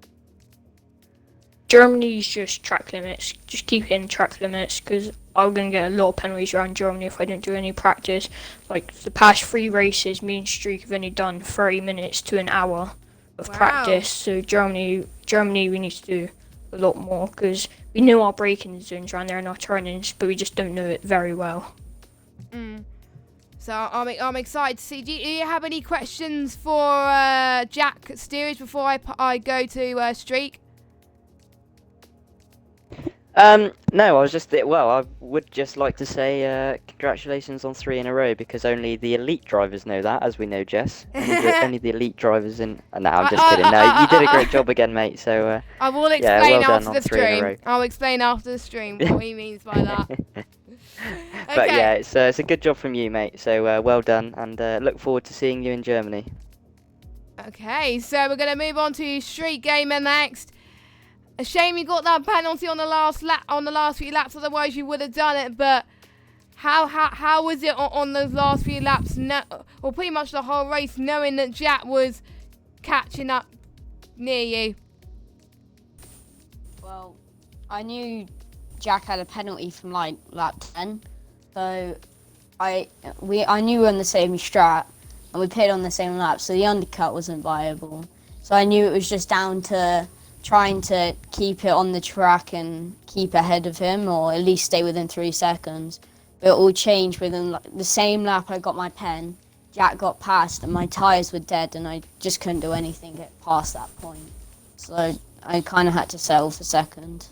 Germany's just track limits. Just keep hitting track limits, because I'm going to get a lot of penalties around Germany if I don't do any practice. Like the past 3 races, me and Streak have only done 30 minutes to an hour of practice. So Germany, we need to do a lot more, because we know our braking zones around there and our turnings, but we just don't know it very well. So I'm excited to see. Do you have any questions for Jack Steerage before I go to Streak? No, I was just I would just like to say congratulations on 3 in a row, because only the elite drivers know that, as we know, Jess. Only the elite drivers in. No, I'm just kidding. No, you did a great job again, mate. So I will explain well after the stream. I'll explain after the stream what he means by that. But yeah, it's a good job from you, mate. So well done, and look forward to seeing you in Germany. Okay, so we're gonna move on to Street Gamer next. A shame you got that penalty on the last few laps, otherwise you would have done it. But how was it on those last few laps? Or pretty much the whole race, knowing that Jack was catching up near you? Well, I knew Jack had a penalty from like lap 10, so I knew we were on the same strat and we pitted on the same lap, so the undercut wasn't viable. So I knew it was just down to trying to keep it on the track and keep ahead of him, or at least stay within 3 seconds. But it all changed within the same lap I got my pen. Jack got past and my tyres were dead, and I just couldn't do anything get past that point. So I kind of had to settle for second.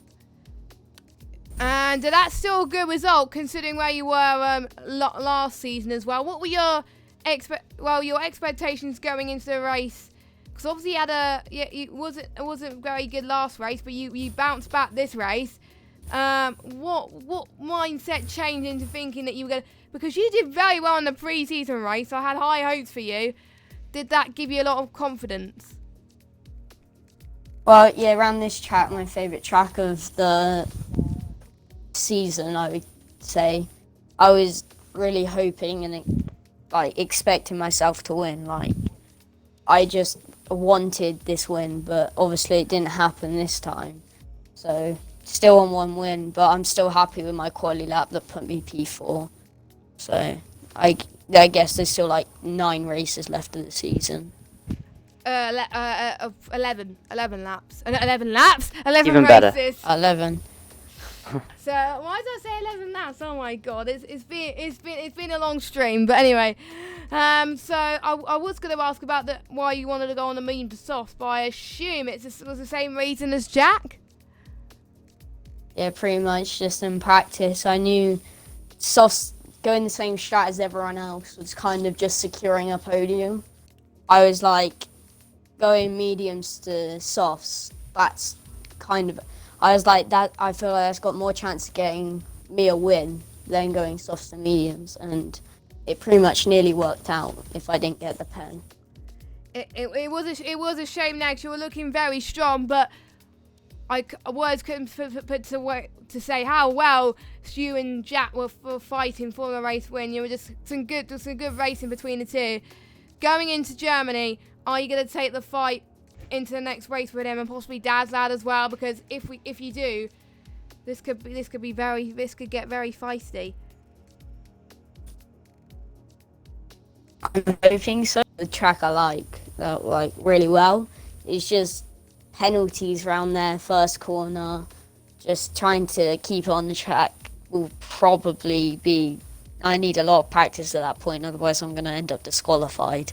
And that's still a good result considering where you were last season as well. What were your expectations going into the race? Because obviously it wasn't very good last race, but you bounced back this race. What mindset changed into thinking that you were going to... Because you did very well in the pre-season race, so I had high hopes for you. Did that give you a lot of confidence? Well, yeah, around this track, my favourite track of the season, I would say. I was really hoping and expecting myself to win. I just wanted this win, but obviously it didn't happen this time. So still on 1 win, but I'm still happy with my quali lap that put me P4. So I guess there's still like 9 races left of the season. 11 laps. 11 laps? 11 Even better. races. 11. So why did I say 11 laps? Oh my god, it's been a long stream. But anyway, so I was going to ask about why you wanted to go on the medium to soft, but I assume it was the same reason as Jack. Yeah, pretty much just in practice. I knew softs going the same strat as everyone else was kind of just securing a podium. I was like going mediums to softs. That's kind of. I was like that. I feel like that's got more chance of getting me a win than going softs to mediums, and it pretty much nearly worked out if I didn't get the pen. It was a shame now 'cause you were looking very strong, but words couldn't put to say how well you and Jack were fighting for the race win. You were just some good racing between the two. Going into Germany, are you going to take the fight into the next race with him and possibly Dad's lad as well? Because if you do, this could get very feisty. I'm hoping so. The track I like really well. It's just penalties around there, first corner. Just trying to keep it on the track will probably be. I need a lot of practice at that point, otherwise I'm going to end up disqualified.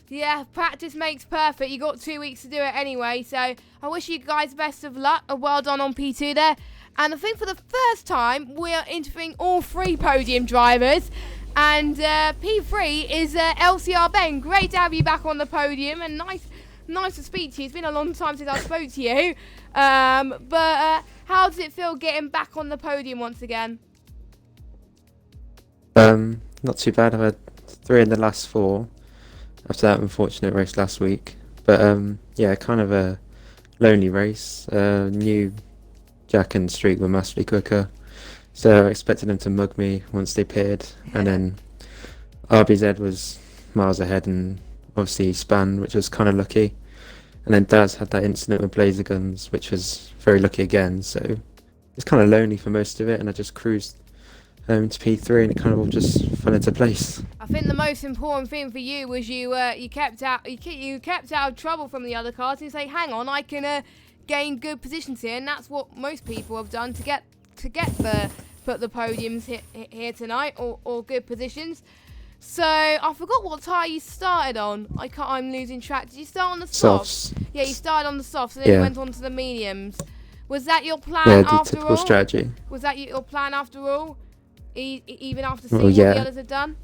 Yeah, practice makes perfect. You got 2 weeks to do it anyway, so I wish you guys best of luck. Well done on P2 there. And I think for the first time, we are interviewing all 3 podium drivers. And P3 is LCR Ben. Great to have you back on the podium, and nice to speak to you. It's been a long time since I spoke to you. But how does it feel getting back on the podium once again? Not too bad. I've had 3 in the last 4 after that unfortunate race last week. But yeah, kind of a lonely race. Knew Jack and Streak were massively quicker, so I expected them to mug me once they pitted. And then RBZ was miles ahead and obviously spanned, which was kind of lucky. And then Daz had that incident with Blazer Guns, which was very lucky again. So it's kind of lonely for most of it, and I just cruised to P3, and it kind of all just fell into place. I think the most important thing for you was you kept out of trouble from the other cars, and you say, hang on, I can gain good positions here, and that's what most people have done to get put the podiums here tonight, or good positions. So I forgot what tyre you started on. I'm losing track. Did you start on the softs? Yeah, you started on the softs, and then you went on to the mediums. Was that your plan after all? Yeah, the typical strategy. Was that your plan after all? Even after seeing what the others had done?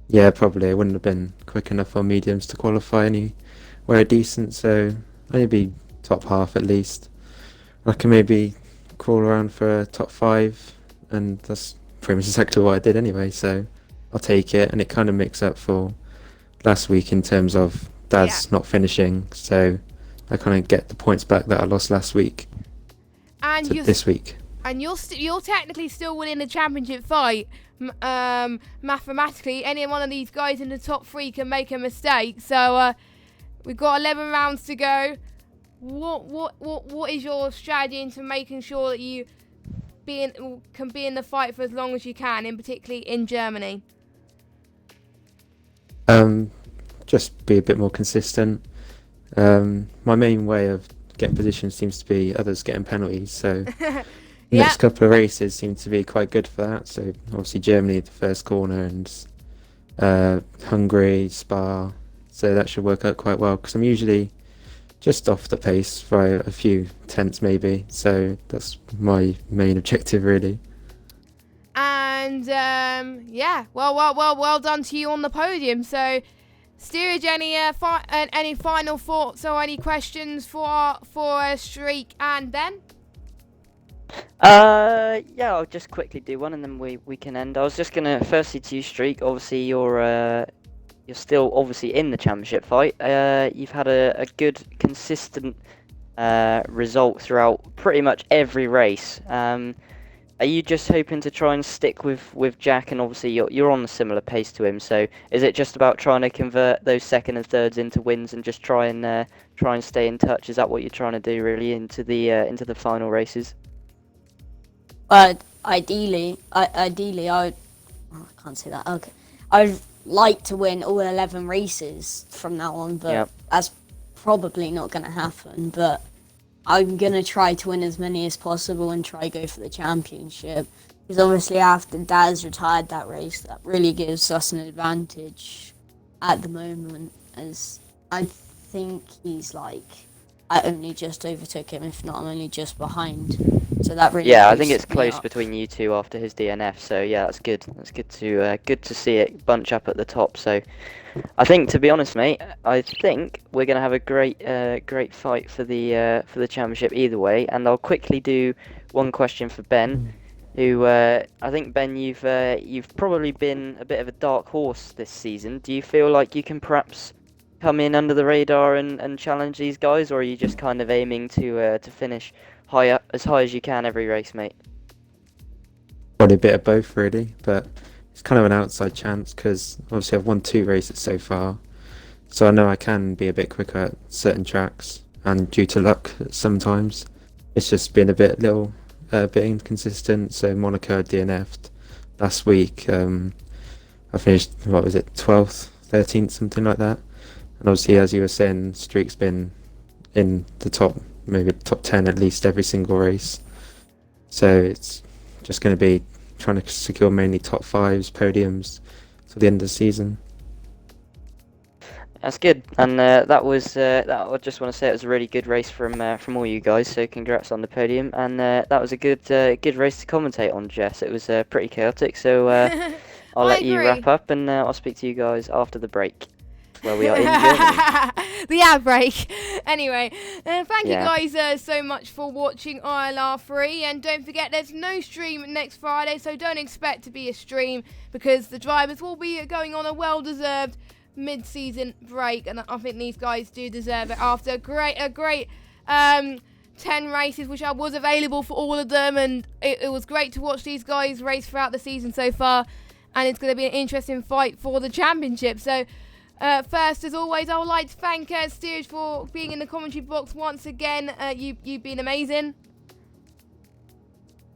Yeah, probably. I wouldn't have been quick enough on mediums to qualify anywhere decent, so I'd be top half at least. I can maybe crawl around for a top 5, and that's pretty much exactly what I did anyway, so I'll take it. And it kind of makes up for last week in terms of Dad's not finishing, so I kind of get the points back that I lost last week and this week. And you're technically still winning the championship fight. Mathematically, any one of these guys in the top 3 can make a mistake. So we've got 11 rounds to go. What is your strategy into making sure that you can be in the fight for as long as you can, in particularly in Germany? Just be a bit more consistent. My main way of getting positions seems to be others getting penalties, so the next couple of races seem to be quite good for that. So obviously Germany, the first corner, and Hungary, Spa, so that should work out quite well, because I'm usually just off the pace by a few tenths maybe, so that's my main objective really. And well done to you on the podium. So Steerage, any final thoughts or any questions for Streak and Ben? Yeah, I'll just quickly do one and then we can end. I was just gonna, firstly to you, Streak, obviously you're still obviously in the championship fight. You've had a good consistent result throughout pretty much every race. Are you just hoping to try and stick with Jack? And obviously you're on a similar pace to him, so is it just about trying to convert those second and thirds into wins and just try and stay in touch? Is that what you're trying to do really into the final races? But ideally, I can't say that. Okay, I'd like to win all 11 races from now on, but Yep. that's probably not going to happen. But I'm going to try to win as many as possible and try go for the championship. Because obviously after Daz retired that race, that really gives us an advantage at the moment, as I think he's like, I only just overtook him, if not I'm only just behind. So that really Yeah, I think boosts it's me close up. between you two after his DNF. So yeah, that's good. That's good to see it bunch up at the top. So I think, to be honest, mate, I think we're gonna have a great fight for the championship either way. And I'll quickly do one question for Ben, who I think, Ben, you've probably been a bit of a dark horse this season. Do you feel like you can perhaps come in under the radar and challenge these guys, or are you just kind of aiming to finish high up, as high as you can every race, mate? Probably a bit of both, really, but it's kind of an outside chance because obviously I've won 2 races so far, so I know I can be a bit quicker at certain tracks, and due to luck sometimes, it's just been a bit inconsistent. So Monaco DNF'd last week. I finished, what was it, 12th, 13th, something like that. And obviously, as you were saying, Streak's been in the top, maybe top 10 at least every single race. So it's just going to be trying to secure mainly top 5s, podiums till the end of the season. That's good, and that was that. I just want to say it was a really good race from all you guys. So congrats on the podium, and that was a good race to commentate on, Jess. It was pretty chaotic. So I'll let you agree. wrap up, and I'll speak to you guys after the break, where we are in Germany. The ad break. Anyway, thank you Yeah. guys so much for watching ILR3, and don't forget there's no stream next Friday, so don't expect to be a stream because the drivers will be going on a well-deserved mid-season break, and I think these guys do deserve it after a great 10 races, which I was available for all of them, and it was great to watch these guys race throughout the season so far, and it's going to be an interesting fight for the championship. So first, as always, I would like to thank Steerage for being in the commentary box once again. You've been amazing.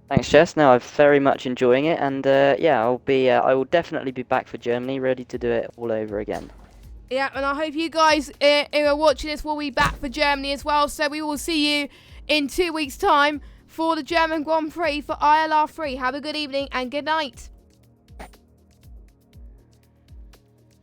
Thanks, Jess. No, I'm very much enjoying it, and yeah, I will definitely be back for Germany, ready to do it all over again. Yeah, and I hope you guys who are watching this will be back for Germany as well. So we will see you in 2 weeks' time for the German Grand Prix for ILR3. Have a good evening and good night.